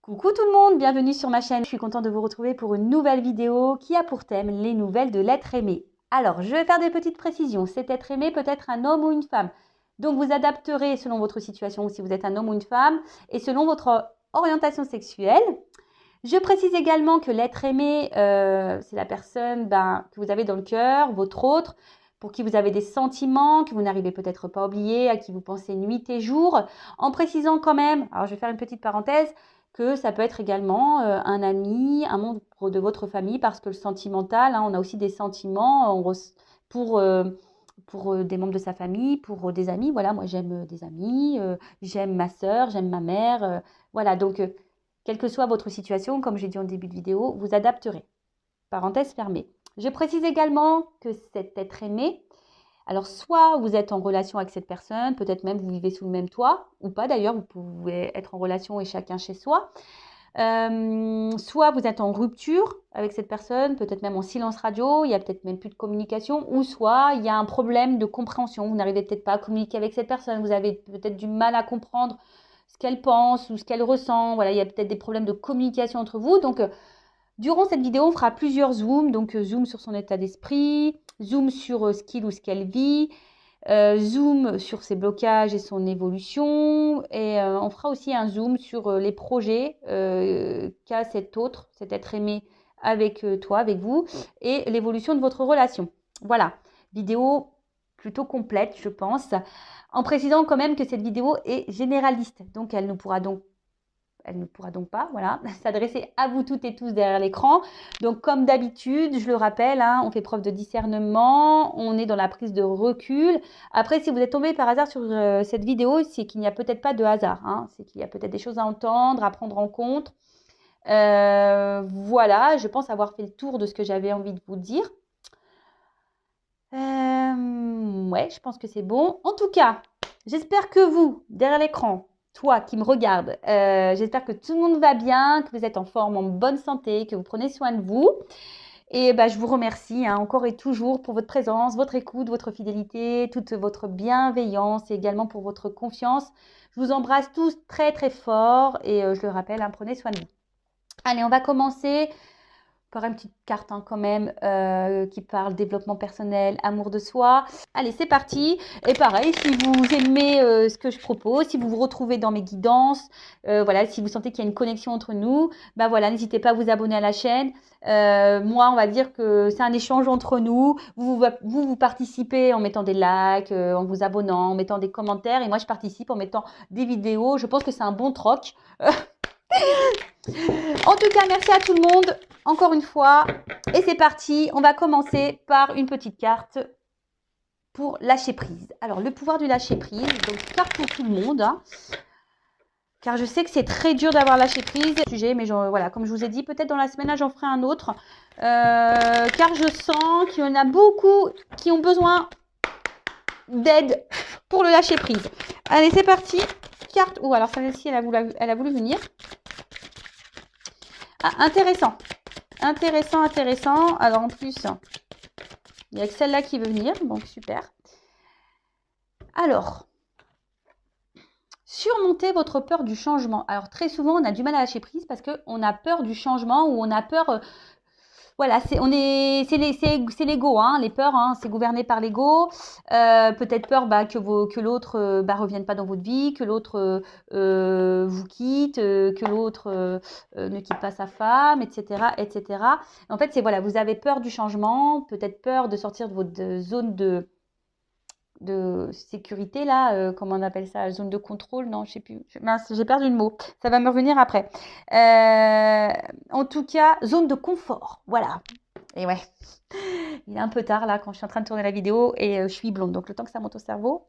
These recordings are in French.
Coucou tout le monde, bienvenue sur ma chaîne. Je suis contente de vous retrouver pour une nouvelle vidéo qui a pour thème les nouvelles de l'être aimé. Alors, je vais faire des petites précisions. Cet être aimé peut être un homme ou une femme. Donc, vous adapterez selon votre situation, si vous êtes un homme ou une femme, et selon votre orientation sexuelle. Je précise également que l'être aimé, c'est la personne que vous avez dans le cœur, votre autre, pour qui vous avez des sentiments que vous n'arrivez peut-être pas à oublier, à qui vous pensez nuit et jour, en précisant quand même, alors je vais faire une petite parenthèse, que ça peut être également un ami, un membre de votre famille, parce que le sentimental, on a aussi des sentiments pour des membres de sa famille, pour des amis. Voilà, moi j'aime des amis, j'aime ma sœur, j'aime ma mère. Voilà, donc quelle que soit votre situation, comme j'ai dit en début de vidéo, vous adapterez. Parenthèse fermée. Je précise également que cet être aimé, alors soit vous êtes en relation avec cette personne, peut-être même vous vivez sous le même toit, ou pas d'ailleurs, vous pouvez être en relation et chacun chez soi. Soit vous êtes en rupture avec cette personne, peut-être même en silence radio, il y a peut-être même plus de communication, ou soit il y a un problème de compréhension, vous n'arrivez peut-être pas à communiquer avec cette personne, vous avez peut-être du mal à comprendre ce qu'elle pense ou ce qu'elle ressent, voilà, il y a peut-être des problèmes de communication entre vous, donc durant cette vidéo, on fera plusieurs zooms, donc zoom sur son état d'esprit, zoom sur ce qu'il ou ce qu'elle vit, zoom sur ses blocages et son évolution, et on fera aussi un zoom sur les projets qu'a cet être aimé avec toi, avec vous, et l'évolution de votre relation. Voilà, vidéo plutôt complète, je pense, en précisant quand même que cette vidéo est généraliste, donc elle ne pourra donc pas s'adresser à vous toutes et tous derrière l'écran. Donc comme d'habitude, je le rappelle, on fait preuve de discernement, on est dans la prise de recul. Après, si vous êtes tombé par hasard sur cette vidéo, c'est qu'il n'y a peut-être pas de hasard, c'est qu'il y a peut-être des choses à entendre, à prendre en compte. Voilà, je pense avoir fait le tour de ce que j'avais envie de vous dire. Ouais, je pense que c'est bon. En tout cas, j'espère que vous, derrière l'écran, toi qui me regardes, j'espère que tout le monde va bien, que vous êtes en forme, en bonne santé, que vous prenez soin de vous. Et je vous remercie encore et toujours pour votre présence, votre écoute, votre fidélité, toute votre bienveillance et également pour votre confiance. Je vous embrasse tous très très fort et je le rappelle, prenez soin de vous. Allez, on va commencer par une petite carte quand même qui parle développement personnel, amour de soi. Allez, c'est parti. Et pareil, si vous aimez ce que je propose, si vous vous retrouvez dans mes guidances, voilà, si vous sentez qu'il y a une connexion entre nous, voilà, n'hésitez pas à vous abonner à la chaîne. Moi, on va dire que c'est un échange entre nous. Vous participez en mettant des likes, en vous abonnant, en mettant des commentaires. Et moi, je participe en mettant des vidéos. Je pense que c'est un bon troc. En tout cas, merci à tout le monde, encore une fois. Et c'est parti, on va commencer par une petite carte pour lâcher prise. Alors, le pouvoir du lâcher prise, donc carte pour tout le monde. Car je sais que c'est très dur d'avoir lâché prise. Sujet, mais voilà, comme je vous ai dit, peut-être dans la semaine, là, j'en ferai un autre. Car je sens qu'il y en a beaucoup qui ont besoin d'aide pour le lâcher prise. Allez, c'est parti. Carte, alors celle-ci, elle a voulu venir. Ah, intéressant. Intéressant. Alors, en plus, il n'y a que celle-là qui veut venir. Donc, super. Alors, surmonter votre peur du changement. Alors, très souvent, on a du mal à lâcher prise parce qu'on a peur du changement ou on a peur... voilà, c'est l'ego, les peurs, c'est gouverné par l'ego. Peut-être peur que l'autre revienne pas dans votre vie, que l'autre vous quitte, que l'autre ne quitte pas sa femme, etc., etc. En fait, c'est voilà, vous avez peur du changement, peut-être peur de sortir de votre zone de sécurité là, comment on appelle ça, zone de contrôle, non, je sais plus, mince, j'ai perdu le mot, ça va me revenir après. En tout cas, zone de confort, voilà. Et ouais, il est un peu tard là quand je suis en train de tourner la vidéo et je suis blonde, donc le temps que ça monte au cerveau.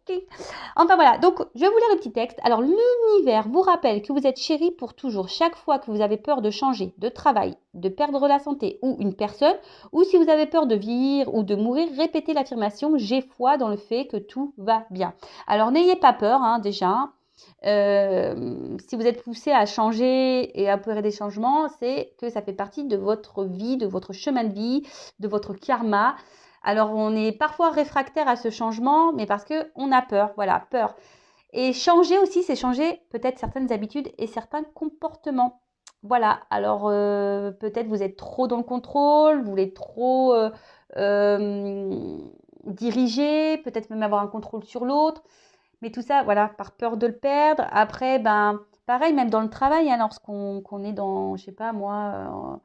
Enfin voilà, donc je vais vous lire le petit texte. Alors l'univers vous rappelle que vous êtes chéri pour toujours. Chaque fois que vous avez peur de changer de travail, de perdre la santé ou une personne, ou si vous avez peur de vieillir ou de mourir, répétez l'affirmation « J'ai foi dans le fait que tout va bien ». Alors n'ayez pas peur déjà. Si vous êtes poussé à changer et à opérer des changements, c'est que ça fait partie de votre vie, de votre chemin de vie, de votre karma. Alors, on est parfois réfractaire à ce changement, mais parce qu'on a peur, voilà, peur. Et changer aussi, c'est changer peut-être certaines habitudes et certains comportements. Voilà, alors peut-être vous êtes trop dans le contrôle, vous voulez trop diriger, peut-être même avoir un contrôle sur l'autre. Mais tout ça, voilà, par peur de le perdre. Après, ben, pareil, même dans le travail, hein, lorsqu'on est dans, je sais pas, moi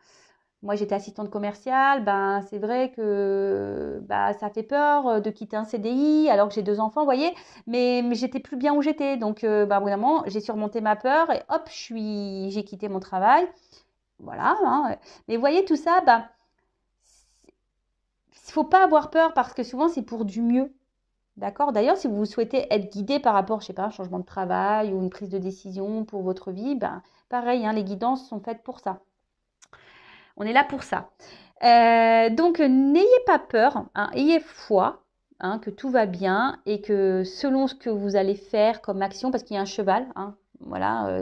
j'étais assistante commerciale, ben, c'est vrai que bah, ça fait peur de quitter un CDI alors que j'ai 2 enfants, vous voyez, mais j'étais plus bien où j'étais. Donc, bah, vraiment, j'ai surmonté ma peur et hop, j'ai quitté mon travail. Voilà, hein. Mais vous voyez, tout ça, bah, il ne faut pas avoir peur parce que souvent, c'est pour du mieux. D'accord? D'ailleurs, si vous souhaitez être guidé par rapport, je sais pas, un changement de travail ou une prise de décision pour votre vie, ben, pareil, hein, les guidances sont faites pour ça. On est là pour ça. Donc, n'ayez pas peur, hein, ayez foi, hein, que tout va bien et que selon ce que vous allez faire comme action, parce qu'il y a un cheval, hein, voilà,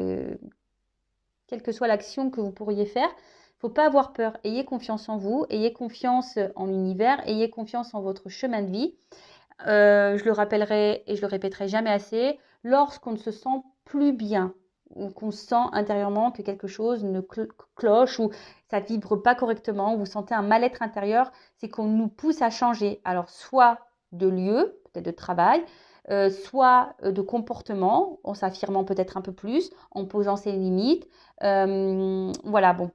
quelle que soit l'action que vous pourriez faire, il ne faut pas avoir peur. Ayez confiance en vous, ayez confiance en l'univers, ayez confiance en votre chemin de vie. Je le rappellerai et je le répéterai jamais assez, lorsqu'on ne se sent plus bien ou qu'on sent intérieurement que quelque chose ne cloche ou ça vibre pas correctement, ou vous sentez un mal-être intérieur, c'est qu'on nous pousse à changer. Alors soit de lieu, peut-être de travail, soit de comportement, en s'affirmant peut-être un peu plus, en posant ses limites. Voilà, bon,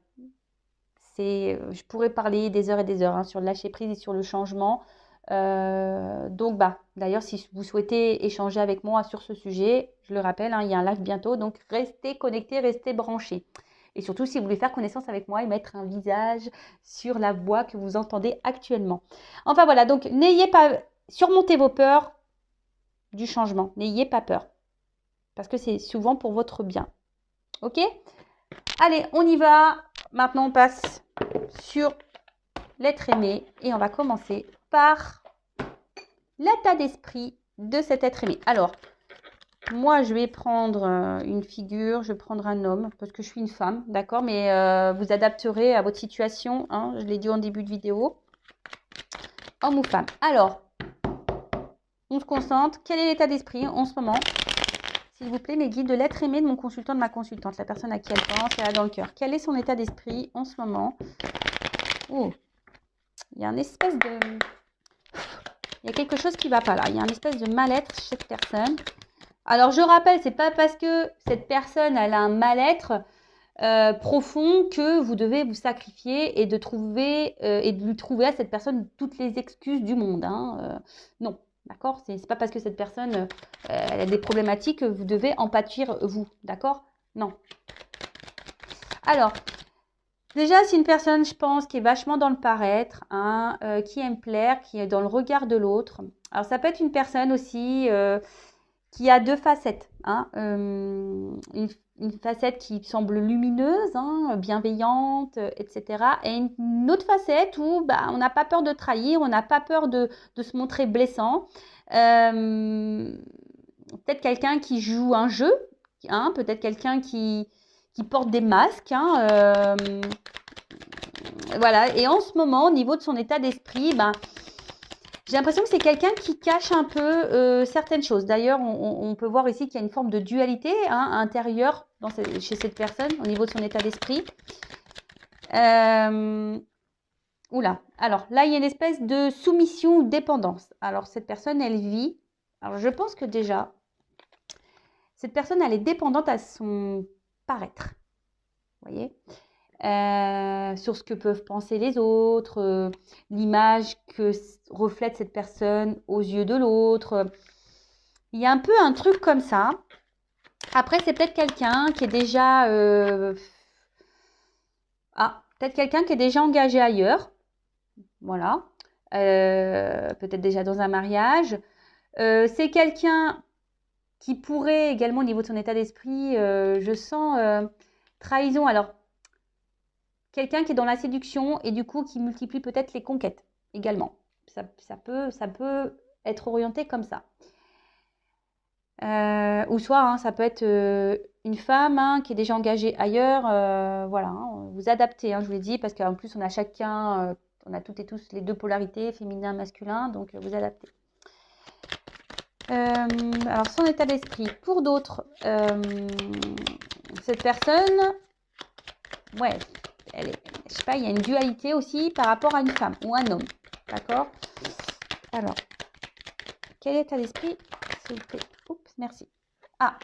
je pourrais parler des heures et des heures, hein, sur le lâcher prise et sur le changement. Donc, bah, d'ailleurs, si vous souhaitez échanger avec moi sur ce sujet, je le rappelle, hein, il y a un live bientôt, donc restez connectés, restez branchés. Et surtout, si vous voulez faire connaissance avec moi et mettre un visage sur la voix que vous entendez actuellement. Enfin voilà, donc n'ayez pas, surmontez vos peurs du changement. N'ayez pas peur, parce que c'est souvent pour votre bien. Ok? Allez, on y va. Maintenant, on passe sur l'être aimé et on va commencer par l'état d'esprit de cet être aimé. Alors, moi, je vais prendre une figure, je vais prendre un homme parce que je suis une femme, d'accord? Mais vous adapterez à votre situation, hein, je l'ai dit en début de vidéo. Homme ou femme. Alors, on se concentre. Quel est l'état d'esprit en ce moment? S'il vous plaît, mes guides de l'être aimé de mon consultant, de ma consultante, la personne à qui elle pense, elle a dans le cœur. Quel est son état d'esprit en ce moment? Oh, il y a une espèce de... Il y a quelque chose qui ne va pas là. Il y a une espèce de mal-être chez cette personne. Alors, je rappelle, c'est pas parce que cette personne elle a un mal-être profond que vous devez vous sacrifier et de lui trouver à cette personne toutes les excuses du monde. Hein. Non, d'accord? C'est pas parce que cette personne elle a des problématiques que vous devez en pâtir vous, d'accord? Non. Alors, déjà, c'est une personne, je pense, qui est vachement dans le paraître, hein, qui aime plaire, qui est dans le regard de l'autre. Alors, ça peut être une personne aussi qui a 2 facettes, hein, une facette qui semble lumineuse, hein, bienveillante, etc. Et une autre facette où bah, on n'a pas peur de trahir, on n'a pas peur de se montrer blessant. Peut-être quelqu'un qui joue un jeu, hein, peut-être quelqu'un qui porte des masques. Hein, voilà. Et en ce moment, au niveau de son état d'esprit, ben, j'ai l'impression que c'est quelqu'un qui cache un peu certaines choses. D'ailleurs, on peut voir ici qu'il y a une forme de dualité, hein, intérieure chez cette personne au niveau de son état d'esprit. Oula. Alors là, il y a une espèce de soumission ou dépendance. Alors cette personne, elle vit. Alors je pense que déjà, cette personne, elle est dépendante à son paraître. Vous voyez? Sur ce que peuvent penser les autres, l'image que reflète cette personne aux yeux de l'autre. Il y a un peu un truc comme ça. Après, c'est peut-être quelqu'un qui est déjà... peut-être quelqu'un qui est déjà engagé ailleurs. Voilà. Peut-être déjà dans un mariage. C'est quelqu'un qui pourrait également, au niveau de son état d'esprit, je sens trahison. Alors, quelqu'un qui est dans la séduction et du coup qui multiplie peut-être les conquêtes également. Ça peut être orienté comme ça. Ou soit, hein, ça peut être une femme, hein, qui est déjà engagée ailleurs. Voilà, hein, vous adaptez, hein, je vous l'ai dit, parce qu'en plus, on a chacun, on a toutes et tous les 2 polarités, féminin, masculin, donc vous adaptez. Alors, son état d'esprit. Pour d'autres, cette personne, ouais, je sais pas, il y a une dualité aussi par rapport à une femme ou un homme. D'accord? Alors, quel état d'esprit, s'il vous plaît? Oups, merci. Ah,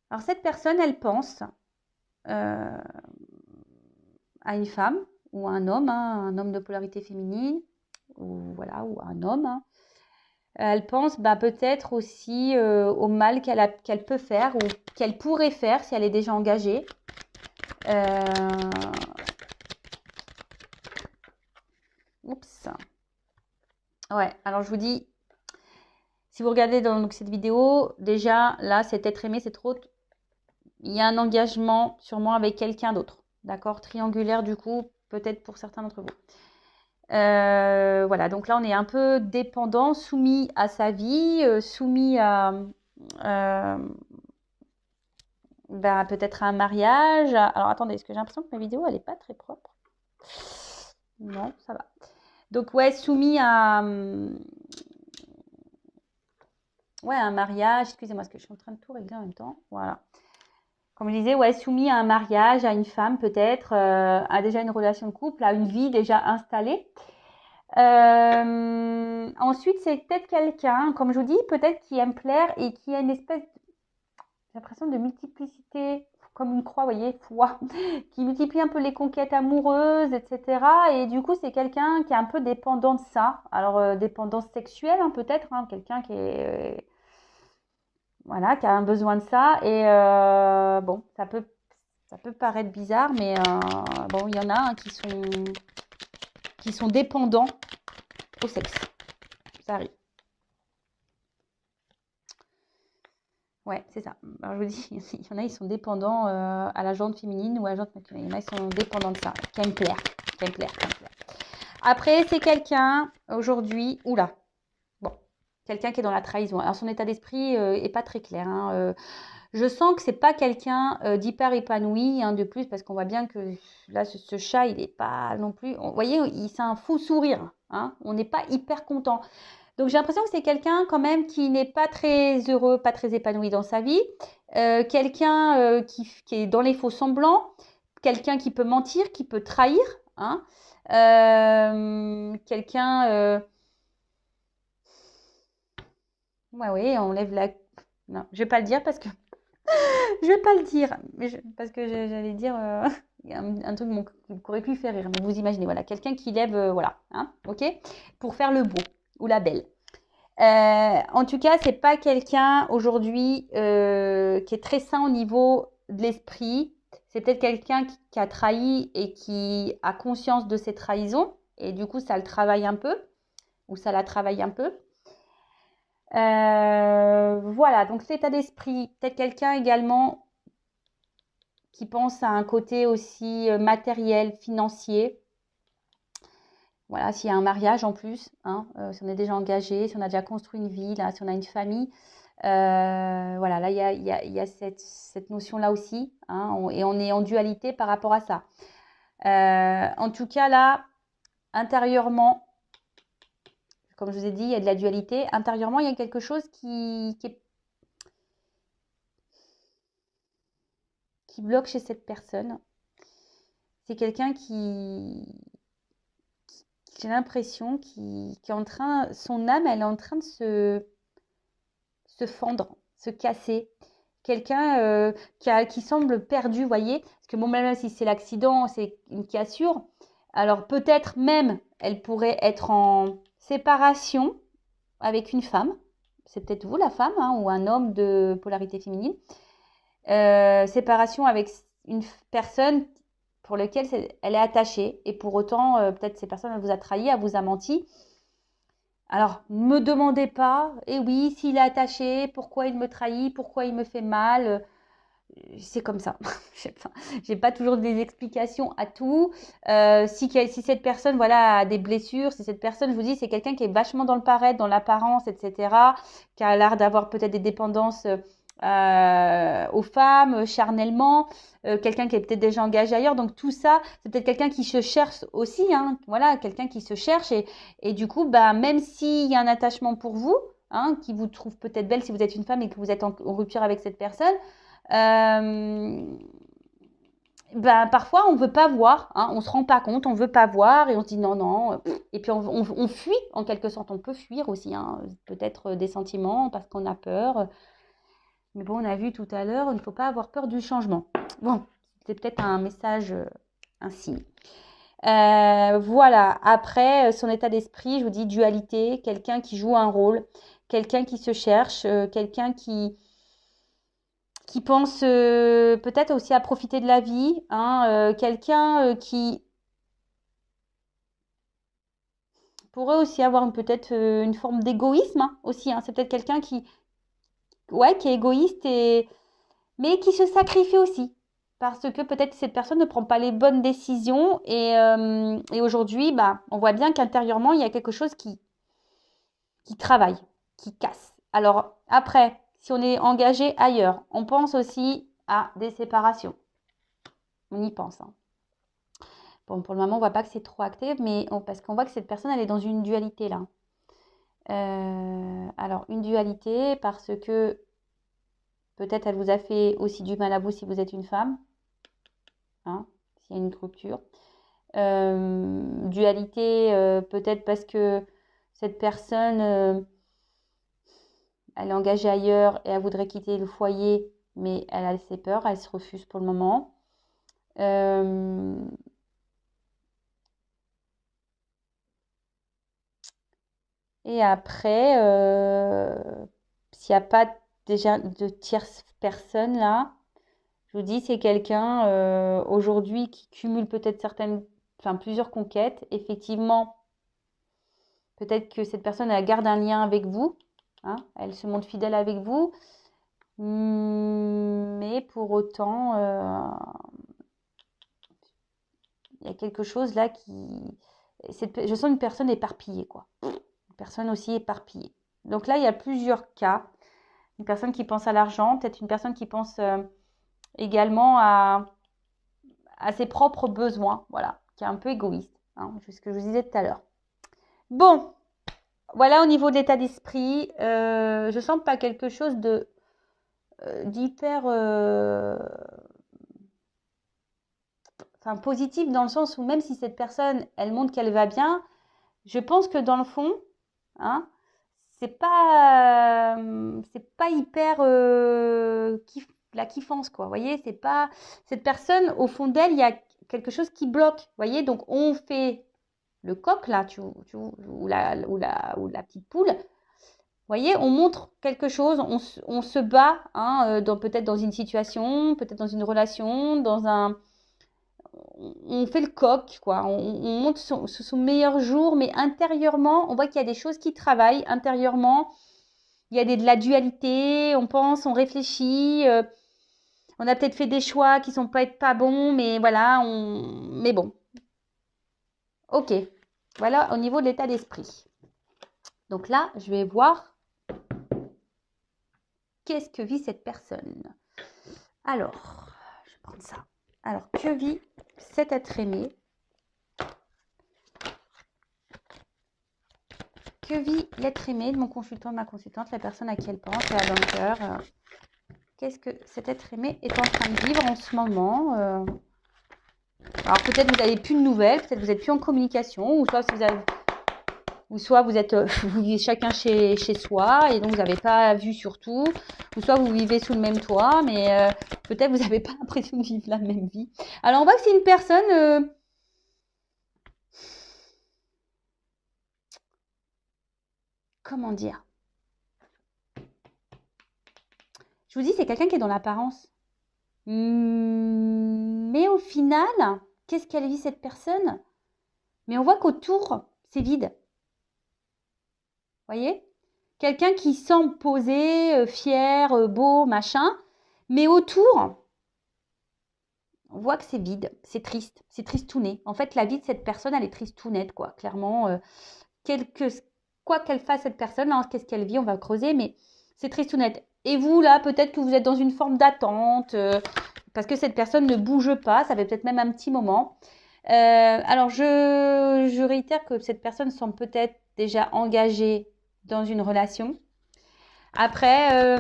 alors cette personne, elle pense à une femme ou à un homme de polarité féminine, ou voilà, ou un homme. Hein. Elle pense peut-être aussi au mal qu'elle peut faire ou qu'elle pourrait faire si elle est déjà engagée. Oups. Ouais, alors je vous dis, si vous regardez dans cette vidéo, déjà là, cet être aimé, c'est trop. Il y a un engagement sûrement avec quelqu'un d'autre. D'accord? Triangulaire du coup, peut-être pour certains d'entre vous. Voilà, donc là on est un peu dépendant, soumis à sa vie, soumis à peut-être un mariage. Alors attendez, est-ce que j'ai l'impression que ma vidéo elle est pas très propre? Non, ça va. Donc ouais, soumis à un mariage. Excusez-moi, parce que je suis en train de tout régler en même temps. Voilà. Comme je disais, ouais, soumis à un mariage, à une femme peut-être, à déjà une relation de couple, à une vie déjà installée. Ensuite, c'est peut-être quelqu'un, comme je vous dis, peut-être qui aime plaire et qui a une espèce, j'ai l'impression de multiplicité, comme une croix, vous voyez, foi, qui multiplie un peu les conquêtes amoureuses, etc. Et du coup, c'est quelqu'un qui est un peu dépendant de ça. Alors, dépendance sexuelle, hein, peut-être, hein, quelqu'un qui est, voilà, qui a un besoin de ça. Et bon, ça peut paraître bizarre, mais bon, il y en a hein, qui sont dépendants au sexe. Ça arrive. Ouais, c'est ça. Alors, je vous dis, il y en a, ils sont dépendants à la jante féminine ou à la jante masculine. Il y en a, ils sont dépendants de ça, qui aiment plaire, qui aiment plaire, qui aiment plaire. Après, c'est quelqu'un, aujourd'hui, oula, bon, quelqu'un qui est dans la trahison. Alors, son état d'esprit est pas très clair. Hein, je sens que c'est pas quelqu'un d'hyper épanoui, hein, de plus, parce qu'on voit bien que là, ce chat, il n'est pas non plus. Vous voyez, c'est un fou sourire. Hein, on n'est pas hyper content. Donc j'ai l'impression que c'est quelqu'un quand même qui n'est pas très heureux, pas très épanoui dans sa vie, quelqu'un qui est dans les faux semblants, quelqu'un qui peut mentir, qui peut trahir, hein, quelqu'un... Ouais, oui, on lève la... Non, je vais pas le dire parce que... je vais pas le dire, parce que j'allais dire un truc qui aurait pu faire rire, mais vous imaginez, voilà, quelqu'un qui lève, voilà, hein, ok, pour faire le beau ou la belle. En tout cas, c'est pas quelqu'un aujourd'hui qui est très sain au niveau de l'esprit. C'est peut-être quelqu'un qui a trahi et qui a conscience de ses trahisons. Et du coup, ça le travaille un peu. Ou ça la travaille un peu. Voilà, donc l'état d'esprit. Peut-être quelqu'un également qui pense à un côté aussi matériel, financier. Voilà, s'il y a un mariage en plus, hein, si on est déjà engagé, si on a déjà construit une vie, là, si on a une famille, voilà, là, il y a cette notion-là aussi, hein, et on est en dualité par rapport à ça. En tout cas, là, intérieurement, comme je vous ai dit, il y a de la dualité. Intérieurement, il y a quelque chose qui bloque chez cette personne. C'est quelqu'un j'ai l'impression, qui est en train, son âme, elle est en train de se fendre, se casser. Quelqu'un qui semble perdu, vous voyez. Parce que bon, même si c'est l'accident, c'est une cassure. Alors peut-être même, elle pourrait être en séparation avec une femme. C'est peut-être vous la femme, hein, ou un homme de polarité féminine. Séparation avec une personne pour laquelle elle est attachée. Et pour autant, peut-être ces personnes, elle vous a trahi, elle vous a menti. Alors, ne me demandez pas, et oui, s'il est attaché, pourquoi il me trahit, pourquoi il me fait mal, c'est comme ça. J'ai pas toujours des explications à tout. Si cette personne, voilà, a des blessures, si cette personne, je vous dis, c'est quelqu'un qui est vachement dans le paraître, dans l'apparence, etc., qui a l'air d'avoir peut-être des dépendances aux femmes, charnellement, quelqu'un qui est peut-être déjà engagé ailleurs. Donc tout ça, c'est peut-être quelqu'un qui se cherche aussi, hein, voilà, quelqu'un qui se cherche et du coup, même s'il y a un attachement pour vous, hein, qui vous trouve peut-être belle si vous êtes une femme et que vous êtes en rupture avec cette personne, Ben, parfois, on ne veut pas voir, hein, on ne se rend pas compte, on ne veut pas voir et on se dit non, non. Et puis, on fuit, en quelque sorte. On peut fuir aussi, hein, peut-être des sentiments parce qu'on a peur. Mais bon, on a vu tout à l'heure, il ne faut pas avoir peur du changement. Bon, c'est peut-être un message, un signe. Voilà, après, son état d'esprit, je vous dis dualité, quelqu'un qui joue un rôle, quelqu'un qui se cherche, quelqu'un qui pense peut-être aussi à profiter de la vie, hein, quelqu'un qui pourrait aussi avoir peut-être une forme d'égoïsme hein, aussi. Hein. C'est peut-être quelqu'un ouais, qui est égoïste, mais qui se sacrifie aussi. Parce que peut-être cette personne ne prend pas les bonnes décisions et aujourd'hui, bah, on voit bien qu'intérieurement, il y a quelque chose qui travaille, qui casse. Alors après, si on est engagé ailleurs, on pense aussi à des séparations. On y pense. Hein. Bon, pour le moment, on voit pas que c'est trop acté, mais parce qu'on voit que cette personne, elle est dans une dualité là. Alors, une dualité parce que peut-être elle vous a fait aussi du mal à vous si vous êtes une femme, hein, s'il y a une rupture. Dualité peut-être parce que cette personne, elle est engagée ailleurs et elle voudrait quitter le foyer, mais elle a ses peurs, elle se refuse pour le moment. Et après, s'il n'y a pas déjà de tierce personne là, je vous dis, c'est quelqu'un aujourd'hui qui cumule peut-être plusieurs conquêtes. Effectivement, peut-être que cette personne, elle garde un lien avec vous. Hein, elle se montre fidèle avec vous. Mais pour autant, il y a quelque chose là je sens une personne éparpillée, quoi. Une personne aussi éparpillée. Donc là, il y a plusieurs cas. Une personne qui pense à l'argent, peut-être une personne qui pense également à ses propres besoins, voilà, qui est un peu égoïste, hein, c'est ce que je vous disais tout à l'heure. Bon, voilà au niveau de l'état d'esprit, je sens pas quelque chose d'hyper positif dans le sens où même si cette personne, elle montre qu'elle va bien, je pense que dans le fond, hein, c'est pas hyper la kiffance quoi. Vous voyez, c'est pas cette personne au fond d'elle, il y a quelque chose qui bloque. Vous voyez, donc on fait le coq là, ou la petite poule. Vous voyez, on montre quelque chose, on se bat, hein, peut-être dans une situation, peut-être dans une relation, on fait le coq, quoi. On montre son meilleur jour, mais intérieurement, on voit qu'il y a des choses qui travaillent. Intérieurement, il y a de la dualité, on pense, on réfléchit. On a peut-être fait des choix qui sont pas bons, mais voilà, mais bon. Ok, voilà au niveau de l'état d'esprit. Donc là, je vais voir qu'est-ce que vit cette personne. Alors, je vais prendre ça. Alors, que vit cet être aimé? Que vit l'être aimé de mon consultant, de ma consultante, la personne à qui elle pense, elle a dans le cœur. Qu'est-ce que cet être aimé est en train de vivre en ce moment Alors peut-être vous n'avez plus de nouvelles, peut-être vous n'êtes plus en communication, ou soit vous êtes vous vivez chacun chez soi et donc vous n'avez pas vu surtout, ou soit vous vivez sous le même toit, mais peut-être vous n'avez pas l'impression de vivre la même vie. Alors on voit que c'est une personne comment dire? Je vous dis, c'est quelqu'un qui est dans l'apparence. Mais au final, qu'est-ce qu'elle vit cette personne? Mais on voit qu'autour, c'est vide. Voyez? Quelqu'un qui semble posé, fier, beau, machin, mais autour, on voit que c'est vide, c'est triste, c'est tristouné. En fait, la vie de cette personne, elle est tristounette, quoi. Clairement, quoi qu'elle fasse cette personne, hein, qu'est-ce qu'elle vit, on va creuser, mais c'est tristounette. Et vous, là, peut-être que vous êtes dans une forme d'attente, parce que cette personne ne bouge pas, ça fait peut-être même un petit moment. Alors, je réitère que cette personne semble peut-être déjà engagée dans une relation. Après,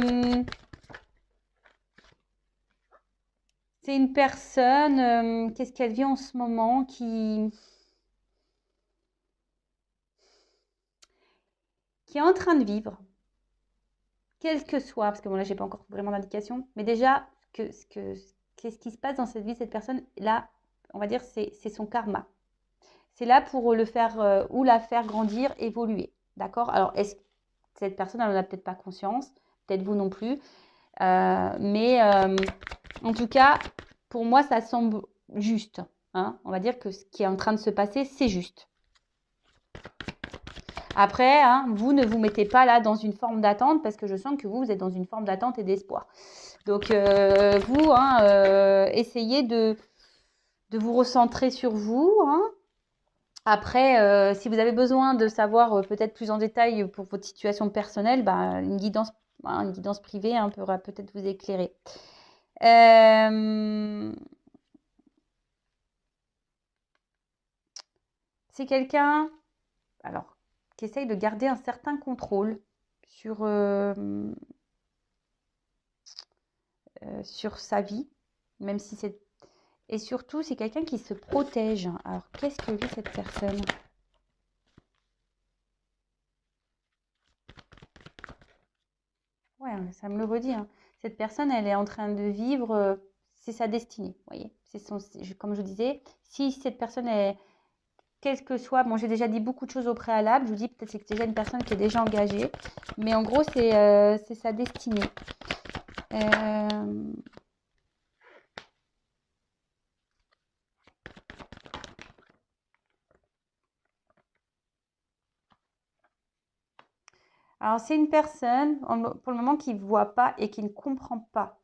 C'est une personne, qu'est-ce qu'elle vit en ce moment, qui est en train de vivre, quel que soit, parce que bon là j'ai pas encore vraiment d'indication, mais déjà qu'est-ce qui se passe dans cette vie de cette personne, là, on va dire c'est son karma. C'est là pour le faire ou la faire grandir, évoluer. D'accord? Alors, est-ce que cette personne, elle n'en a peut-être pas conscience, peut-être vous non plus, mais en tout cas, pour moi, ça semble juste. Hein. On va dire que ce qui est en train de se passer, c'est juste. Après, hein, vous ne vous mettez pas là dans une forme d'attente parce que je sens que vous êtes dans une forme d'attente et d'espoir. Donc, vous, hein, essayez de vous recentrer sur vous. Hein. Après, si vous avez besoin de savoir peut-être plus en détail pour votre situation personnelle, bah, une guidance privée hein, pourra peut-être vous éclairer. C'est quelqu'un, alors, qui essaye de garder un certain contrôle sur sa vie, même si c'est... Et surtout, c'est quelqu'un qui se protège. Alors, qu'est-ce que vit cette personne? Ouais, ça me le redit. Hein. Cette personne, elle est en train de vivre, c'est sa destinée. Vous voyez, comme je disais, si cette personne est, quel que soit, bon, j'ai déjà dit beaucoup de choses au préalable. Je vous dis peut-être que c'est déjà une personne qui est déjà engagée, mais en gros, c'est sa destinée. Euh, Alors, c'est une personne, pour le moment, qui ne voit pas et qui ne comprend pas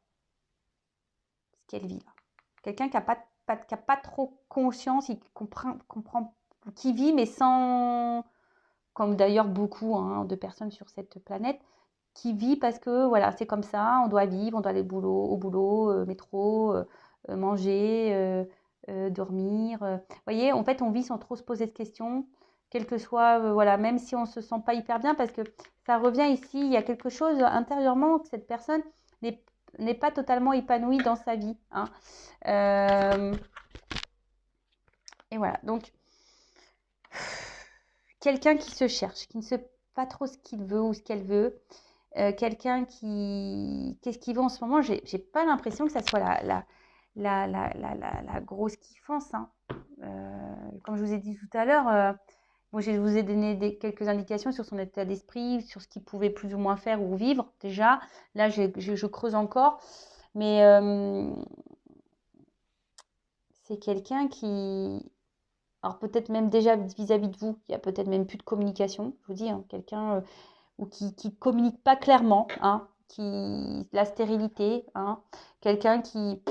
ce qu'elle vit là. Quelqu'un qui n'a pas trop conscience, qui comprend, qui vit, mais sans, comme d'ailleurs beaucoup hein, de personnes sur cette planète, qui vit parce que voilà, c'est comme ça, on doit vivre, on doit aller au boulot, métro, manger, dormir. Vous voyez, en fait, on vit sans trop se poser de questions, quel que soit, voilà, même si on ne se sent pas hyper bien, parce que ça revient ici, il y a quelque chose intérieurement que cette personne n'est pas totalement épanouie dans sa vie. Hein. Et voilà, donc quelqu'un qui se cherche, qui ne sait pas trop ce qu'il veut ou ce qu'elle veut, quelqu'un qui... Qu'est-ce qu'il veut en ce moment? J'ai pas l'impression que ça soit la grosse kiffance. Hein. Comme je vous ai dit tout à l'heure, moi, je vous ai donné quelques indications sur son état d'esprit, sur ce qu'il pouvait plus ou moins faire ou vivre déjà. Là, je creuse encore. Mais c'est quelqu'un qui... Alors peut-être même déjà vis-à-vis de vous, il y a peut-être même plus de communication. Je vous dis, hein, quelqu'un ou qui ne communique pas clairement, hein, la stérilité, hein, quelqu'un qui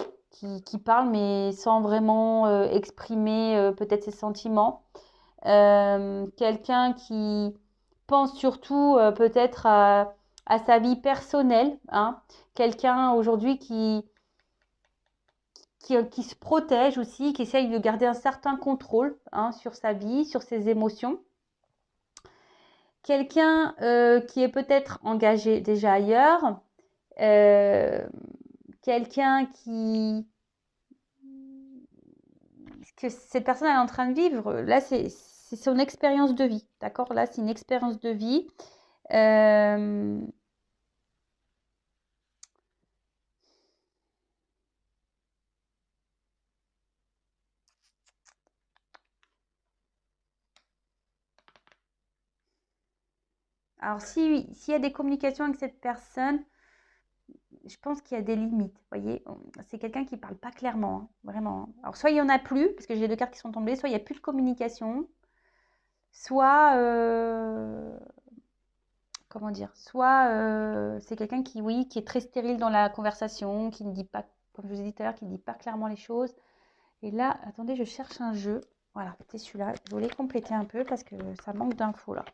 parle mais sans vraiment exprimer peut-être ses sentiments, quelqu'un qui pense surtout peut-être à sa vie personnelle, hein, quelqu'un aujourd'hui qui se protège aussi, qui essaye de garder un certain contrôle hein, sur sa vie, sur ses émotions. Quelqu'un qui est peut-être engagé déjà ailleurs, quelqu'un que cette personne est en train de vivre, là c'est son expérience de vie, d'accord? Là c'est une expérience de vie. Alors s'il y a des communications avec cette personne, je pense qu'il y a des limites, vous voyez. C'est quelqu'un qui ne parle pas clairement, hein, vraiment. Hein. Alors, soit il n'y en a plus, parce que j'ai deux cartes qui sont tombées, soit il n'y a plus de communication, soit, comment dire, soit c'est quelqu'un qui, oui, qui est très stérile dans la conversation, qui ne dit pas, comme je vous ai dit tout à l'heure, qui ne dit pas clairement les choses. Et là, attendez, je cherche un jeu. Voilà, c'était celui-là. Je voulais compléter un peu parce que ça manque d'infos là.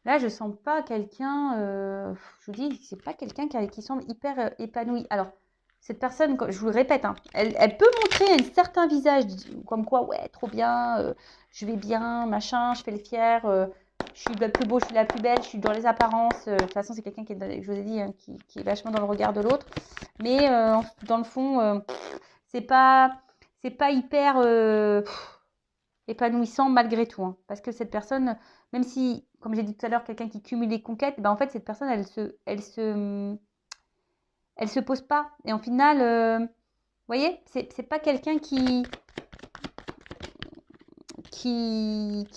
Là, je sens pas quelqu'un, je vous dis, c'est pas quelqu'un qui semble hyper épanoui. Alors, cette personne, je vous le répète, hein, elle peut montrer un certain visage, comme quoi, ouais, trop bien, je vais bien, machin, je fais le fier, je suis la plus beau, je suis la plus belle, je suis dans les apparences. De toute façon, c'est quelqu'un qui est, je vous ai dit, hein, qui est vachement dans le regard de l'autre. Mais dans le fond, c'est pas, c'est pas hyper épanouissant malgré tout. Hein, parce que cette personne, même si, comme j'ai dit tout à l'heure, quelqu'un qui cumule les conquêtes, ben en fait, cette personne, elle se pose pas. Et en final, vous voyez, c'est pas quelqu'un qui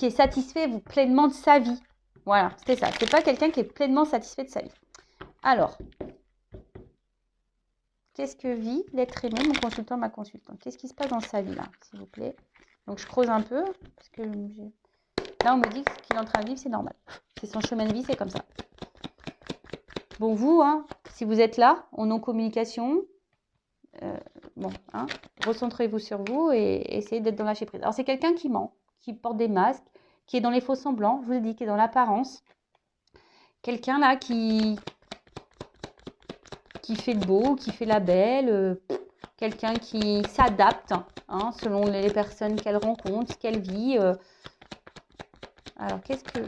est satisfait pleinement de sa vie. Voilà, c'était ça. C'est pas quelqu'un qui est pleinement satisfait de sa vie. Alors, qu'est-ce que vit l'être aimé, mon consultant, ma consultante? Qu'est-ce qui se passe dans sa vie là, s'il vous plaît? Donc je creuse un peu, parce que là on me dit que ce qu'il est en train de vivre, c'est normal. C'est son chemin de vie, c'est comme ça. Bon, vous, hein, si vous êtes là, en non-communication, bon, hein, recentrez-vous sur vous et essayez d'être dans la lâcher prise. Alors c'est quelqu'un qui ment, qui porte des masques, qui est dans les faux semblants, je vous le dis, qui est dans l'apparence. Quelqu'un là qui fait le beau, qui fait la belle, quelqu'un qui s'adapte hein, selon les personnes qu'elle rencontre, ce qu'elle vit. Alors, qu'est-ce que...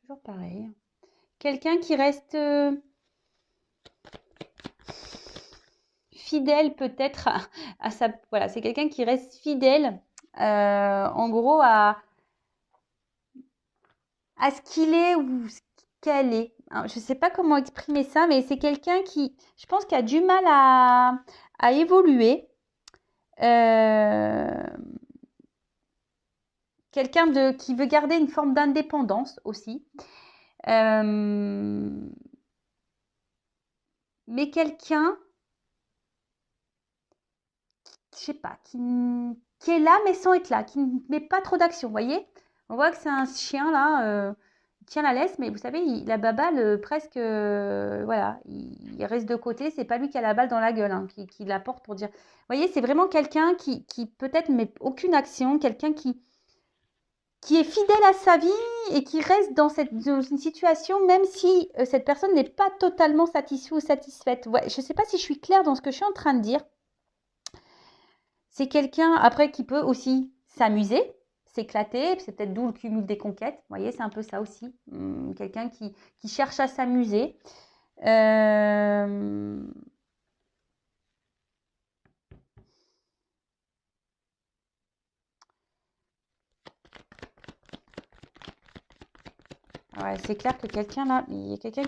Toujours pareil. Quelqu'un qui reste fidèle peut-être à sa... Voilà, c'est quelqu'un qui reste fidèle, en gros, à ce qu'il est ou ce qu'elle est. Alors, je ne sais pas comment exprimer ça, mais c'est quelqu'un qui, je pense, qui a du mal à évoluer. Quelqu'un qui veut garder une forme d'indépendance aussi. Mais quelqu'un, je sais pas, qui est là mais sans être là, qui ne met pas trop d'action, vous voyez? On voit que c'est un chien là, il tient la laisse, mais vous savez, la baballe presque, voilà, il reste de côté, c'est pas lui qui a la balle dans la gueule, hein, qui la porte pour dire. Vous voyez, c'est vraiment quelqu'un qui peut-être ne met aucune action, quelqu'un qui est fidèle à sa vie et qui reste dans une situation, même si cette personne n'est pas totalement satisfaite ou satisfaite. Ouais, je ne sais pas si je suis claire dans ce que je suis en train de dire. C'est quelqu'un, après, qui peut aussi s'amuser, s'éclater. C'est peut-être d'où le cumul des conquêtes. Vous voyez, c'est un peu ça aussi. Quelqu'un qui cherche à s'amuser. Ouais, c'est clair que quelqu'un là, il y a quelqu'un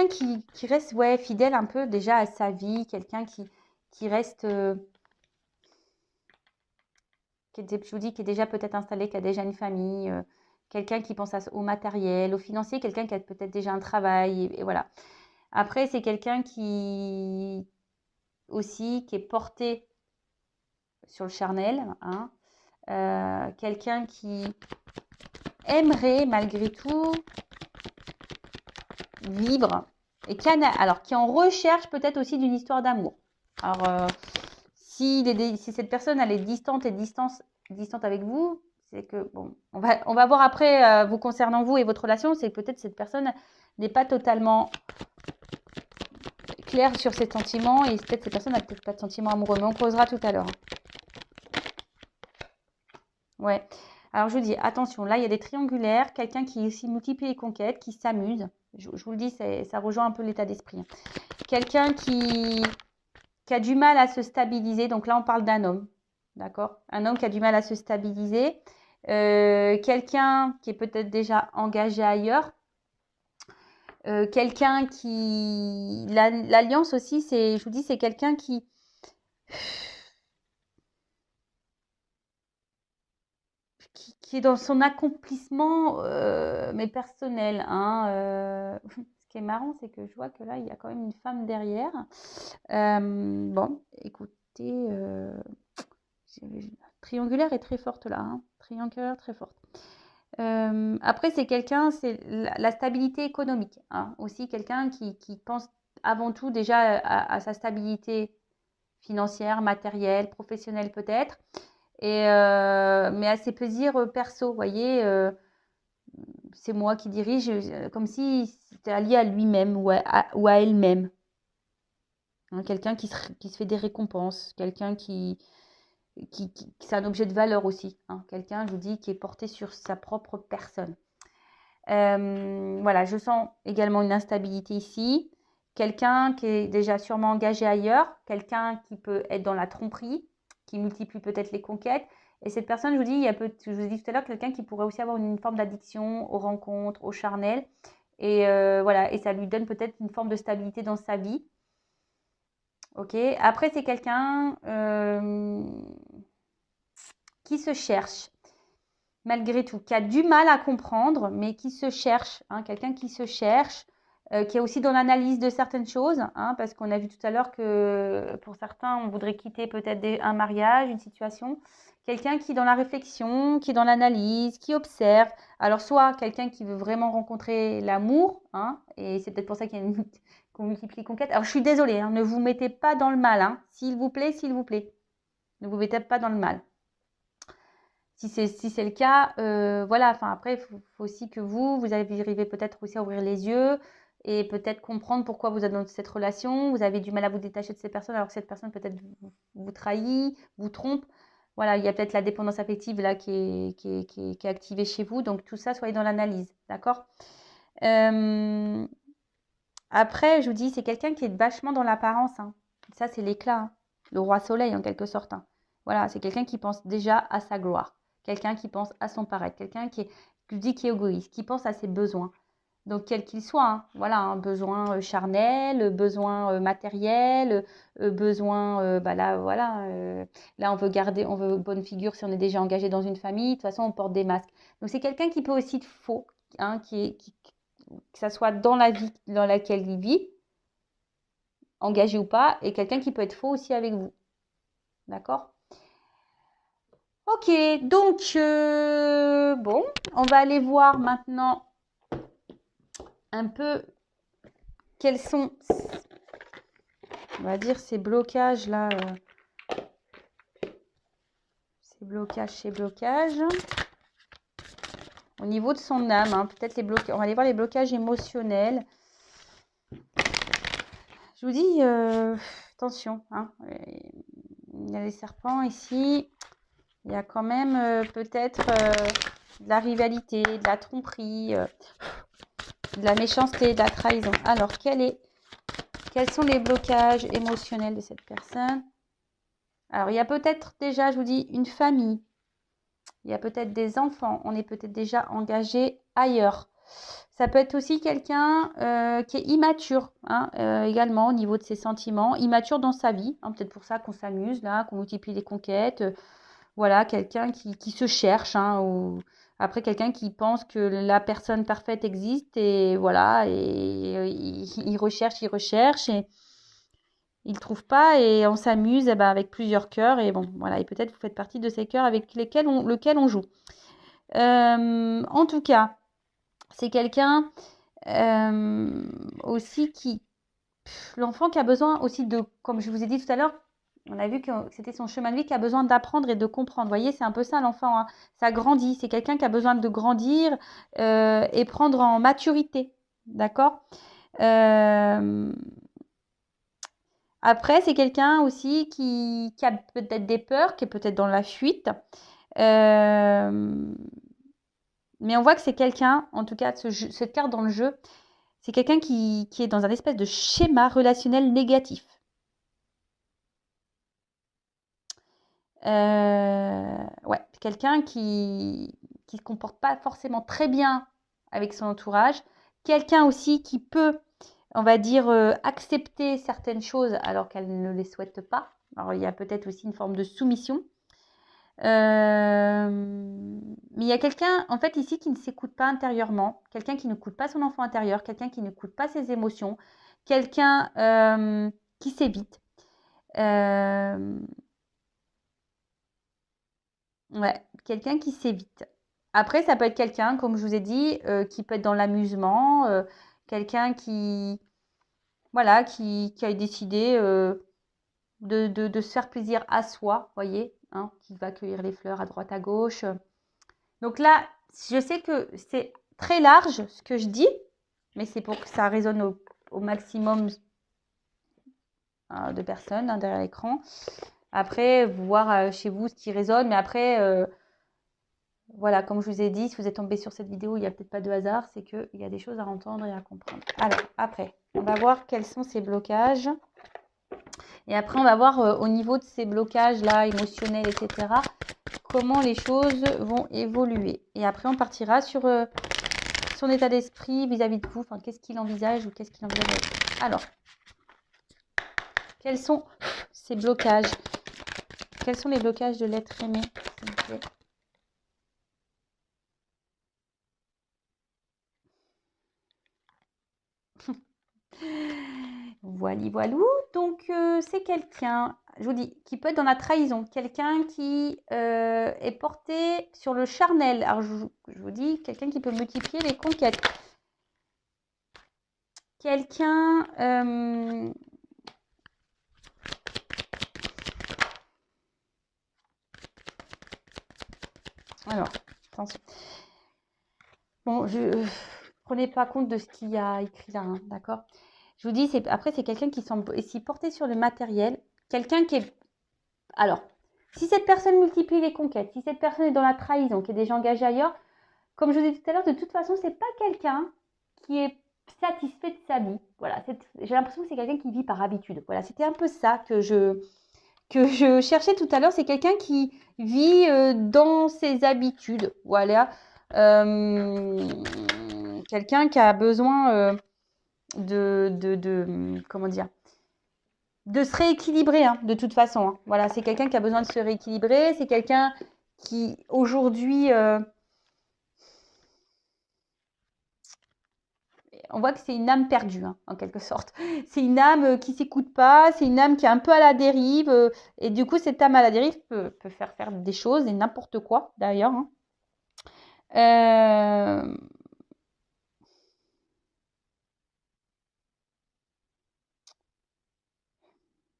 qui reste ouais, fidèle un peu déjà à sa vie, quelqu'un qui reste, je vous dis, qui est déjà peut-être installé, qui a déjà une famille, quelqu'un qui pense au matériel, au financier, quelqu'un qui a peut-être déjà un travail, et voilà. Après, c'est quelqu'un qui aussi, qui est porté sur le charnel, hein, quelqu'un qui aimerait malgré tout vivre et qui est en recherche peut-être aussi d'une histoire d'amour. Alors, si cette personne elle est distante avec vous, c'est que bon, on va voir après vous concernant vous et votre relation, c'est que peut-être cette personne n'est pas totalement claire sur ses sentiments et peut-être cette personne n'a peut-être pas de sentiments amoureux, mais on creusera tout à l'heure. Ouais. Alors je vous dis attention, là il y a des triangulaires, quelqu'un qui aussi multiplie les conquêtes, qui s'amuse. Je vous le dis, ça rejoint un peu l'état d'esprit. Quelqu'un qui a du mal à se stabiliser. Donc là, on parle d'un homme. D'accord? Un homme qui a du mal à se stabiliser. Quelqu'un qui est peut-être déjà engagé ailleurs. Quelqu'un qui... L'alliance aussi, je vous dis, c'est quelqu'un qui est dans son accomplissement, mais personnel. Hein, ce qui est marrant, c'est que je vois que là, il y a quand même une femme derrière. Bon, écoutez, triangulaire est très forte là. Hein. Triangulaire très forte. Après, c'est quelqu'un, c'est la stabilité économique. Hein. Aussi, quelqu'un qui pense avant tout déjà à sa stabilité financière, matérielle, professionnelle peut-être. Mais à ses plaisirs perso, vous voyez, c'est moi qui dirige, comme si c'était allié à lui-même ou à elle-même. Hein, quelqu'un qui se fait des récompenses, quelqu'un c'est un objet de valeur aussi. Hein, quelqu'un, je vous dis, qui est porté sur sa propre personne. Voilà, je sens également une instabilité ici. Quelqu'un qui est déjà sûrement engagé ailleurs, quelqu'un qui peut être dans la tromperie, qui multiplie peut-être les conquêtes. Et cette personne, je vous dis, je vous ai dit tout à l'heure, quelqu'un qui pourrait aussi avoir une forme d'addiction aux rencontres, au charnel. Et voilà, et ça lui donne peut-être une forme de stabilité dans sa vie. Ok. Après, c'est quelqu'un qui se cherche, malgré tout, qui a du mal à comprendre, mais qui se cherche. Hein, quelqu'un qui se cherche, qui est aussi dans l'analyse de certaines choses, hein, parce qu'on a vu tout à l'heure que pour certains, on voudrait quitter peut-être un mariage, une situation. Quelqu'un qui est dans la réflexion, qui est dans l'analyse, qui observe. Alors, soit quelqu'un qui veut vraiment rencontrer l'amour, hein, et c'est peut-être pour ça qu'il y a qu'on multiplie conquête. Alors, je suis désolée, hein, ne vous mettez pas dans le mal. Hein, s'il vous plaît, s'il vous plaît. Ne vous mettez pas dans le mal. Si c'est le cas, voilà, enfin après, il faut aussi que vous arrivez peut-être aussi à ouvrir les yeux et peut-être comprendre pourquoi vous êtes dans cette relation, vous avez du mal à vous détacher de cette personne alors que cette personne peut-être vous trahit, vous trompe. Voilà, il y a peut-être la dépendance affective là qui est activée chez vous. Donc tout ça, soyez dans l'analyse, d'accord? Après, je vous dis, c'est quelqu'un qui est vachement dans l'apparence. Hein. Ça, c'est l'éclat, hein. Le roi soleil en quelque sorte. Hein. Voilà, c'est quelqu'un qui pense déjà à sa gloire. Quelqu'un qui pense à son paraître. Quelqu'un qui est égoïste, qui pense à ses besoins. Donc, quel qu'il soit, hein. Voilà, un besoin charnel, besoin matériel, besoin, bah là, voilà. Là, on veut bonne figure si on est déjà engagé dans une famille. De toute façon, on porte des masques. Donc, c'est quelqu'un qui peut aussi être faux, hein, que ça soit dans la vie dans laquelle il vit, engagé ou pas, et quelqu'un qui peut être faux aussi avec vous. D'accord? Ok, donc, bon, on va aller voir maintenant un peu quels sont, on va dire, ces blocages-là. Ces blocages. Au niveau de son âme, hein, peut-être les blocages. On va aller voir les blocages émotionnels. Je vous dis, attention, hein, il y a les serpents ici. Il y a quand même peut-être de la rivalité, de la tromperie, de la méchanceté, de la trahison. Alors, quels sont les blocages émotionnels de cette personne? Alors, il y a peut-être déjà, je vous dis, une famille. Il y a peut-être des enfants. On est peut-être déjà engagé ailleurs. Ça peut être aussi quelqu'un qui est immature, hein, également au niveau de ses sentiments, immature dans sa vie. Hein, peut-être pour ça qu'on s'amuse là, qu'on multiplie les conquêtes. Voilà, quelqu'un qui se cherche, hein, ou après quelqu'un qui pense que la personne parfaite existe et voilà, et il recherche et il ne trouve pas et on s'amuse avec plusieurs cœurs et bon, voilà, et peut-être vous faites partie de ces cœurs avec lequel on joue. En tout cas, c'est quelqu'un aussi l'enfant qui a besoin aussi de, comme je vous ai dit tout à l'heure, on a vu que c'était son chemin de vie qui a besoin d'apprendre et de comprendre. Vous voyez, c'est un peu ça l'enfant. Hein. Ça grandit. C'est quelqu'un qui a besoin de grandir et prendre en maturité. D'accord. Après, c'est quelqu'un aussi qui a peut-être des peurs, qui est peut-être dans la fuite. Mais on voit que c'est quelqu'un, en tout cas, cette carte dans le jeu, c'est quelqu'un qui est dans un espèce de schéma relationnel négatif. Ouais, quelqu'un qui se comporte pas forcément très bien avec son entourage. Quelqu'un aussi qui peut, on va dire, accepter certaines choses alors qu'elle ne les souhaite pas. Alors, il y a peut-être aussi une forme de soumission. Mais il y a quelqu'un, en fait, ici qui ne s'écoute pas intérieurement, quelqu'un qui n'écoute pas son enfant intérieur, quelqu'un qui n'écoute pas ses émotions, quelqu'un qui s'évite. Ouais, quelqu'un qui s'évite. Après, ça peut être quelqu'un, comme je vous ai dit, qui peut être dans l'amusement, quelqu'un voilà, qui a décidé de se faire plaisir à soi, voyez, hein, qui va cueillir les fleurs à droite à gauche. Donc là, je sais que c'est très large ce que je dis, mais c'est pour que ça résonne au maximum de personnes derrière l'écran. Après, voir chez vous ce qui résonne, mais après, voilà, comme je vous ai dit, si vous êtes tombé sur cette vidéo, il n'y a peut-être pas de hasard, c'est qu'il y a des choses à entendre et à comprendre. Alors, après, on va voir quels sont ces blocages. Et après, on va voir au niveau de ces blocages-là, émotionnels, etc., comment les choses vont évoluer. Et après, on partira sur son état d'esprit vis-à-vis de vous. Enfin, qu'est-ce qu'il envisage ou qu'est-ce qu'il envisage. Alors, quels sont ces blocages? Quels sont les blocages de l'être aimé, s'il vous plaît? Voilou. Donc, c'est quelqu'un, je vous dis, qui peut être dans la trahison. Quelqu'un qui est porté sur le charnel. Alors, je vous dis, quelqu'un qui peut multiplier les conquêtes. Quelqu'un... alors, attention. Bon, prenez pas compte de ce qu'il y a écrit là, hein, d'accord? Je vous dis, après, c'est quelqu'un qui semble ici porté sur le matériel. Quelqu'un qui est... Alors, si cette personne multiplie les conquêtes, si cette personne est dans la trahison, qui est déjà engagée ailleurs, comme je vous ai dit tout à l'heure, de toute façon, c'est pas quelqu'un qui est satisfait de sa vie. Voilà, j'ai l'impression que c'est quelqu'un qui vit par habitude. Voilà, c'était un peu ça que je cherchais tout à l'heure. C'est quelqu'un qui vit dans ses habitudes. Voilà. Quelqu'un qui a besoin comment dire, de se rééquilibrer, hein, de toute façon. Hein. Voilà, c'est quelqu'un qui a besoin de se rééquilibrer. C'est quelqu'un qui, aujourd'hui, on voit que c'est une âme perdue, hein, en quelque sorte. C'est une âme qui s'écoute pas, c'est une âme qui est un peu à la dérive. Et du coup, cette âme à la dérive peut faire des choses, et n'importe quoi, d'ailleurs. Hein.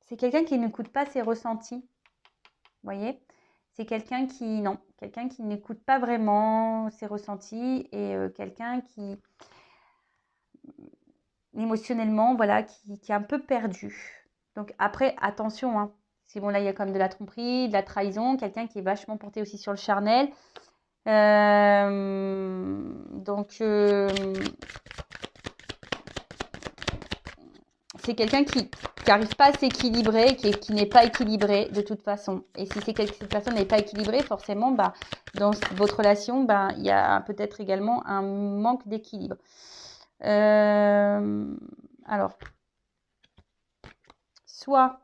C'est quelqu'un qui n'écoute pas ses ressentis. Vous voyez? C'est quelqu'un qui n'écoute pas vraiment ses ressentis et quelqu'un qui, émotionnellement, voilà, qui est un peu perdu. Donc après, attention, hein. C'est bon, là, il y a quand même de la tromperie, de la trahison, quelqu'un qui est vachement porté aussi sur le charnel. Donc, c'est quelqu'un qui n'arrive pas à s'équilibrer, qui n'est pas équilibré de toute façon. Et si cette personne n'est pas équilibrée, forcément, bah, dans votre relation, bah, il y a peut-être également un manque d'équilibre. Alors, soit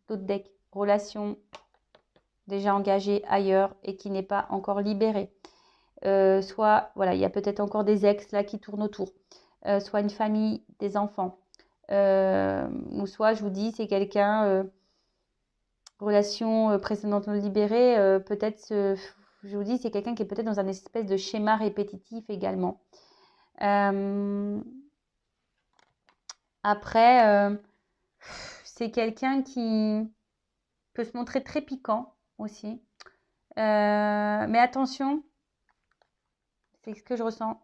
d'autres decks, relation déjà engagée ailleurs et qui n'est pas encore libérée. Soit, voilà, il y a peut-être encore des ex là qui tournent autour. Soit une famille, des enfants. Ou soit, je vous dis, c'est quelqu'un, relation précédente non libérée, peut-être, je vous dis, c'est quelqu'un qui est peut-être dans un espèce de schéma répétitif également. Après, c'est quelqu'un qui peut se montrer très piquant aussi. Mais attention, c'est ce que je ressens.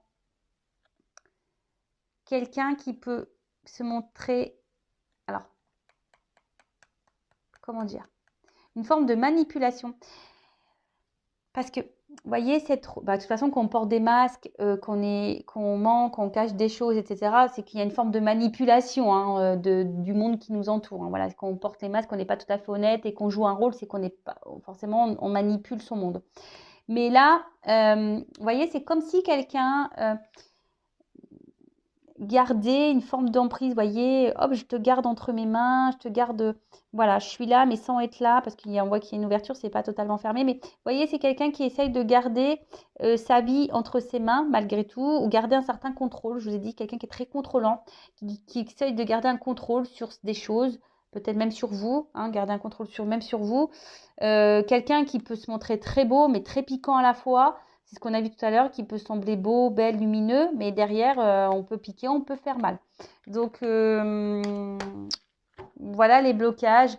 Quelqu'un qui peut se montrer, alors, comment dire, une forme de manipulation. Parce que, vous voyez, de toute façon, qu'on porte des masques, qu'on ment, qu'on cache des choses, etc., c'est qu'il y a une forme de manipulation hein, du monde qui nous entoure. Hein. Voilà, qu'on porte les masques, qu'on n'est pas tout à fait honnête et qu'on joue un rôle, c'est qu'on n'est pas, forcément, on manipule son monde. Mais là, vous voyez, c'est comme si quelqu'un gardait une forme d'emprise, vous voyez, hop, je te garde entre mes mains, je te garde, voilà, je suis là, mais sans être là, parce qu'on voit qu'il y a une ouverture, c'est pas totalement fermé, mais vous voyez, c'est quelqu'un qui essaye de garder sa vie entre ses mains, malgré tout, ou garder un certain contrôle. Je vous ai dit, quelqu'un qui est très contrôlant, qui essaye de garder un contrôle sur des choses, peut-être même sur vous, hein, garder un contrôle même sur vous. Quelqu'un qui peut se montrer très beau, mais très piquant à la fois. C'est ce qu'on a vu tout à l'heure, qui peut sembler beau, belle, lumineux, mais derrière, on peut piquer, on peut faire mal. Donc, voilà les blocages.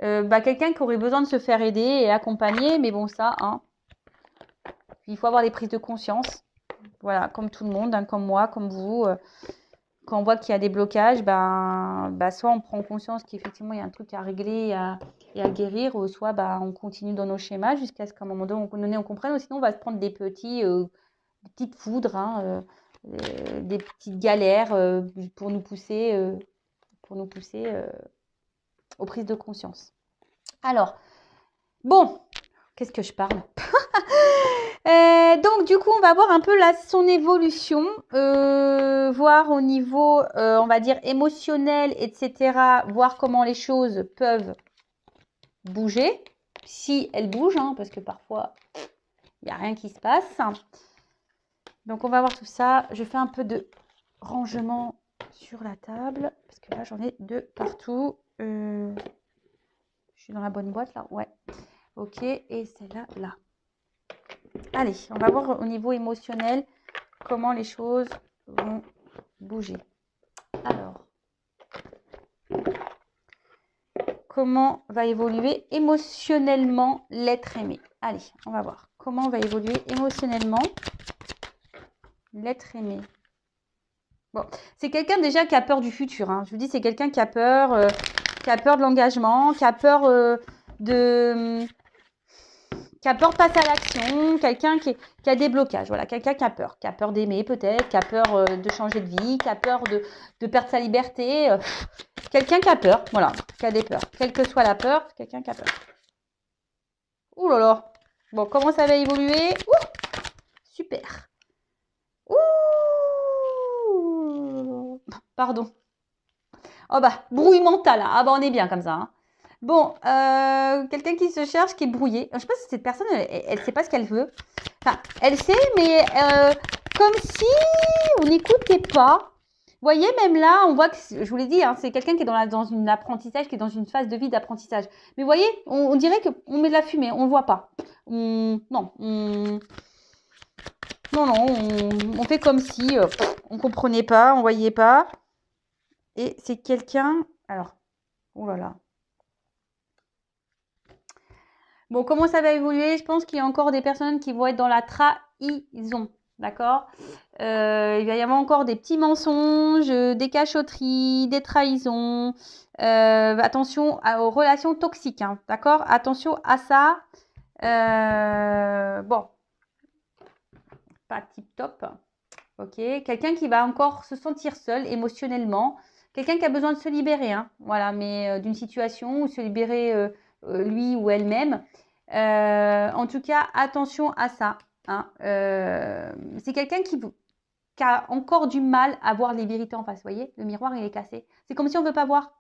Quelqu'un qui aurait besoin de se faire aider et accompagner, mais bon, ça, hein, il faut avoir des prises de conscience. Voilà, comme tout le monde, hein, comme moi, comme vous. Quand on voit qu'il y a des blocages, soit on prend conscience qu'effectivement il y a un truc à régler et à guérir, ou soit on continue dans nos schémas jusqu'à ce qu'à un moment donné on comprenne, ou sinon on va se prendre des petites foudres, hein, des petites galères pour nous pousser, aux prises de conscience. Alors, bon, qu'est-ce que je parle? Donc du coup on va voir un peu là son évolution, voir au niveau on va dire émotionnel, etc., voir comment les choses peuvent bouger, si elles bougent, hein, parce que parfois il n'y a rien qui se passe. Donc on va voir tout ça. Je fais un peu de rangement sur la table parce que là j'en ai de partout. Je suis dans la bonne boîte là, ouais, ok, et celle-là là. Allez, on va voir au niveau émotionnel comment les choses vont bouger. Alors, comment va évoluer émotionnellement l'être aimé? Allez, on va voir. Comment va évoluer émotionnellement l'être aimé? Bon, c'est quelqu'un déjà qui a peur du futur, hein. Je vous dis, c'est quelqu'un qui a peur de l'engagement, qui a peur qui a peur de passer à l'action, quelqu'un qui a des blocages, voilà, quelqu'un qui a peur d'aimer peut-être, qui a peur de changer de vie, qui a peur de perdre sa liberté, quelqu'un qui a peur, voilà, qui a des peurs, quelle que soit la peur, quelqu'un qui a peur. Ouh là là, bon, comment ça va évoluer? Ouh, super. Ouh, pardon. Oh brouille mentale, hein. Ah on est bien comme ça, hein. Bon, quelqu'un qui se cherche, qui est brouillé. Je ne sais pas si cette personne, elle ne sait pas ce qu'elle veut. Enfin, elle sait, mais comme si on n'écoutait pas. Vous voyez, même là, on voit que, je vous l'ai dit, hein, c'est quelqu'un qui est dans un apprentissage, qui est dans une phase de vie d'apprentissage. Mais vous voyez, on dirait qu'on met de la fumée, on ne voit pas. Non, on fait comme si on ne comprenait pas, on ne voyait pas. Et c'est quelqu'un... Alors, oh là là. Bon, comment ça va évoluer? Je pense qu'il y a encore des personnes qui vont être dans la trahison, d'accord? Il va y avoir encore des petits mensonges, des cachotteries, des trahisons. Attention aux relations toxiques, hein, d'accord? Attention à ça. Bon, pas tip top. Ok, quelqu'un qui va encore se sentir seul émotionnellement. Quelqu'un qui a besoin de se libérer, hein, voilà, mais d'une situation ou se libérer lui ou elle-même. En tout cas, attention à ça, hein. C'est quelqu'un qui a encore du mal à voir les vérités en face. Vous voyez, le miroir, il est cassé. C'est comme si on ne veut pas voir.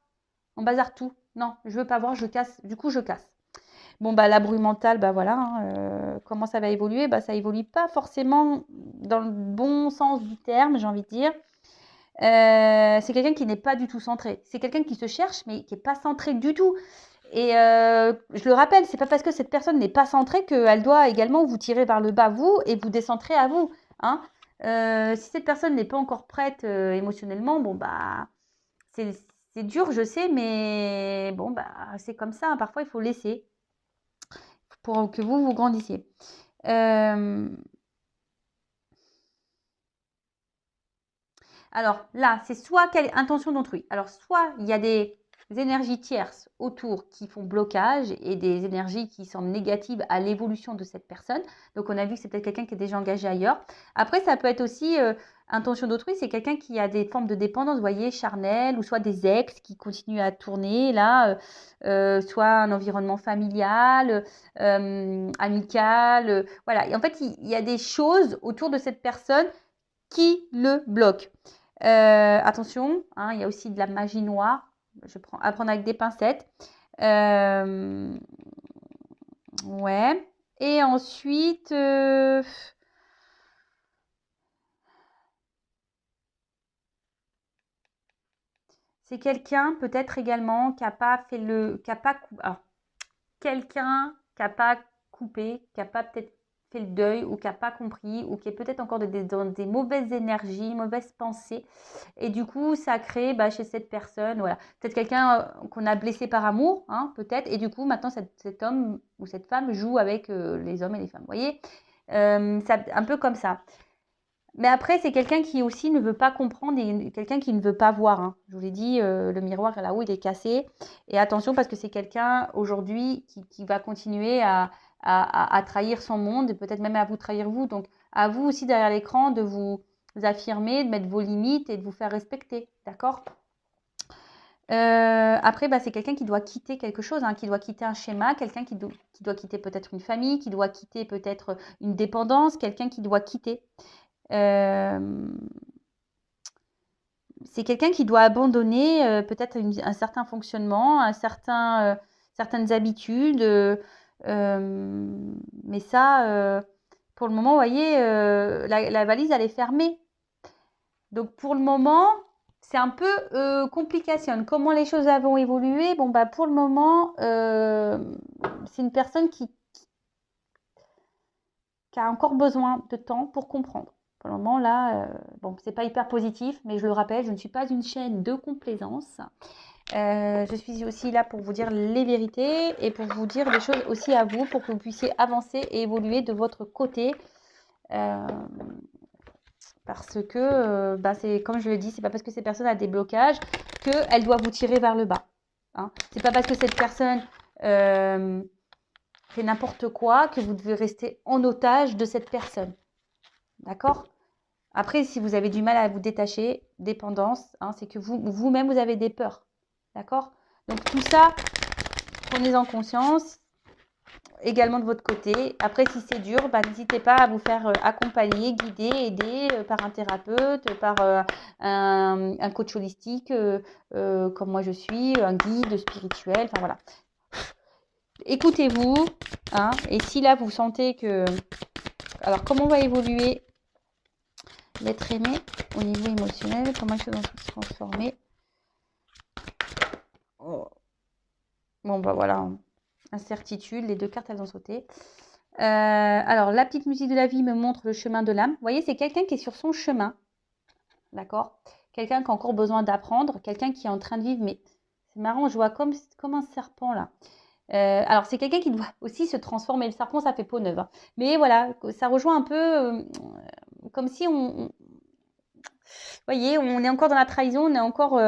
On bazarde tout. Non, je ne veux pas voir, je casse. Du coup, je casse. Bon, la bruit mentale, voilà, hein, comment ça va évoluer? Ça évolue pas forcément dans le bon sens du terme, j'ai envie de dire. C'est quelqu'un qui n'est pas du tout centré. C'est quelqu'un qui se cherche, mais qui n'est pas centré du tout. Et je le rappelle, c'est pas parce que cette personne n'est pas centrée qu'elle doit également vous tirer vers le bas, vous, et vous décentrer à vous, hein. Si cette personne n'est pas encore prête émotionnellement, c'est dur, je sais, mais bon, c'est comme ça, hein. Parfois, il faut laisser pour que vous grandissiez. Alors là, c'est soit quelle intention d'autrui. Alors soit il y a des énergies tierces autour qui font blocage et des énergies qui semblent négatives à l'évolution de cette personne. Donc on a vu que c'est peut-être quelqu'un qui est déjà engagé ailleurs. Après, ça peut être aussi intention d'autrui, c'est quelqu'un qui a des formes de dépendance, vous voyez, charnelle, ou soit des ex qui continuent à tourner là, soit un environnement familial, amical, voilà. Et en fait, il y a des choses autour de cette personne qui le bloquent. Attention, hein, il y a aussi de la magie noire. Je prends à prendre avec des pincettes. Ouais. Et ensuite, c'est quelqu'un peut-être également qui n'a pas fait quelqu'un qui n'a pas coupé, qui n'a pas peut-être fait le deuil ou qui n'a pas compris ou qui est peut-être encore dans des mauvaises énergies, mauvaises pensées. Et du coup, ça crée chez cette personne, voilà, peut-être quelqu'un qu'on a blessé par amour, hein, peut-être. Et du coup, maintenant, cet homme ou cette femme joue avec les hommes et les femmes. Vous voyez, c'est un peu comme ça. Mais après, c'est quelqu'un qui aussi ne veut pas comprendre et quelqu'un qui ne veut pas voir, hein. Je vous l'ai dit, le miroir là-haut, il est cassé. Et attention parce que c'est quelqu'un aujourd'hui qui va continuer à trahir son monde et peut-être même à vous trahir vous. Donc, à vous aussi derrière l'écran de vous affirmer, de mettre vos limites et de vous faire respecter. D'accord? Après, bah, c'est quelqu'un qui doit quitter quelque chose, hein, qui doit quitter un schéma, quelqu'un qui doit quitter peut-être une famille, qui doit quitter peut-être une dépendance, quelqu'un qui doit quitter. Euh, c'est quelqu'un qui doit abandonner peut-être un certain fonctionnement, certaines habitudes. Mais ça, pour le moment, vous voyez, la valise, elle est fermée. Donc, pour le moment, c'est un peu complication. Comment les choses vont évoluer? Bon, bah, pour le moment, c'est une personne qui a encore besoin de temps pour comprendre. Pour le moment, là, bon, c'est pas hyper positif, mais je le rappelle, je ne suis pas une chaîne de complaisance. Je suis aussi là pour vous dire les vérités et pour vous dire des choses aussi à vous, pour que vous puissiez avancer et évoluer de votre côté. Parce que, bah, c'est comme je le dis, c'est pas parce que cette personne a des blocages qu'elle doit vous tirer vers le bas. Hein. C'est pas parce que cette personne fait n'importe quoi que vous devez rester en otage de cette personne. D'accord? Après, si vous avez du mal à vous détacher, dépendance, hein, c'est que vous-même, vous avez des peurs. D'accord? Donc tout ça, prenez-en conscience également de votre côté. Après, si c'est dur, bah, n'hésitez pas à vous faire accompagner, guider, aider par un thérapeute, par un coach holistique, comme moi je suis, un guide spirituel, enfin voilà. Écoutez-vous, hein, et si là vous sentez que... Alors, comment va évoluer l'être aimé au niveau émotionnel? Comment les choses vont se transformer? Oh. Bon, bah voilà, incertitude, les deux cartes elles ont sauté. Alors, la petite musique de la vie me montre le chemin de l'âme. Vous voyez, c'est quelqu'un qui est sur son chemin, d'accord? Quelqu'un qui a encore besoin d'apprendre, quelqu'un qui est en train de vivre, mais c'est marrant, je vois comme un serpent là. Alors, c'est quelqu'un qui doit aussi se transformer. Le serpent, ça fait peau neuve, hein. Mais voilà, ça rejoint un peu comme si vous voyez, on est encore dans la trahison, on est encore...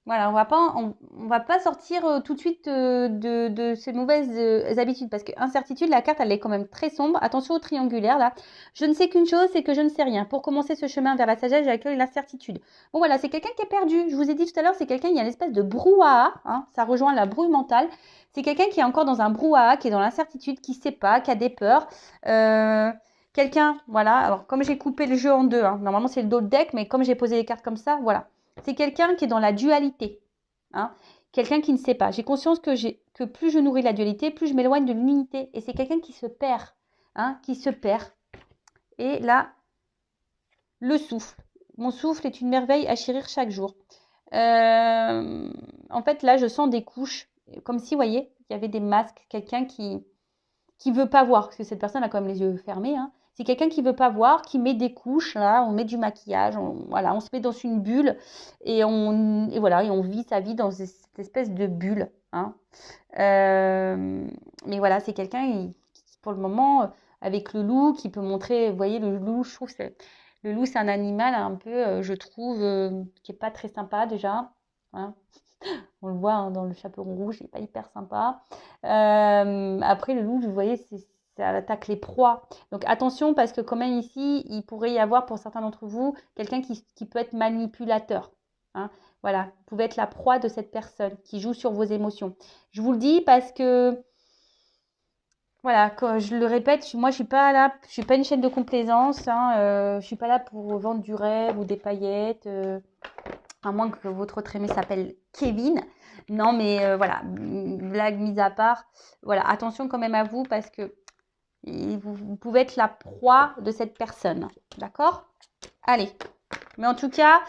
Voilà, on va pas sortir tout de suite de ces mauvaises habitudes parce que incertitude, la carte, elle est quand même très sombre. Attention au triangulaire là. Je ne sais qu'une chose, c'est que je ne sais rien. Pour commencer ce chemin vers la sagesse, j'accueille l'incertitude. Bon voilà, c'est quelqu'un qui est perdu. Je vous ai dit tout à l'heure, c'est quelqu'un, il y a une espèce de brouhaha, hein, ça rejoint la brouille mentale. C'est quelqu'un qui est encore dans un brouhaha, qui est dans l'incertitude, qui ne sait pas, qui a des peurs. Quelqu'un, voilà, alors comme j'ai coupé le jeu en deux, hein, normalement c'est le dos de deck, mais comme j'ai posé les cartes comme ça, voilà. C'est quelqu'un qui est dans la dualité, hein. Quelqu'un qui ne sait pas. J'ai conscience que plus je nourris la dualité, plus je m'éloigne de l'unité. Et c'est quelqu'un qui se perd, hein, qui se perd. Et là, le souffle. Mon souffle est une merveille à chérir chaque jour. En fait, là, je sens des couches, comme si, vous voyez, il y avait des masques. Quelqu'un qui veut pas voir, parce que cette personne a quand même les yeux fermés, hein. C'est quelqu'un qui veut pas voir, qui met des couches, là, on met du maquillage, voilà, on se met dans une bulle et voilà, et on vit sa vie dans cette espèce de bulle, hein. Mais voilà, c'est quelqu'un qui, pour le moment, avec le loup, qui peut montrer, vous voyez, le loup, je trouve, le loup, c'est un animal un peu, je trouve, qui est pas très sympa déjà, hein. On le voit hein, dans le chaperon rouge, il n'est pas hyper sympa. Après, le loup, vous voyez, ça attaque les proies. Donc attention parce que quand même ici, il pourrait y avoir pour certains d'entre vous quelqu'un qui peut être manipulateur, hein. Voilà, vous pouvez être la proie de cette personne qui joue sur vos émotions. Je vous le dis parce que, voilà, quand je le répète, moi je suis pas là, je suis pas une chaîne de complaisance, hein, je suis pas là pour vendre du rêve ou des paillettes. À moins que votre autre aimé s'appelle Kevin. Non, mais voilà, blague mise à part. Voilà, attention quand même à vous parce que vous pouvez être la proie de cette personne. D'accord? Allez. Mais en tout cas,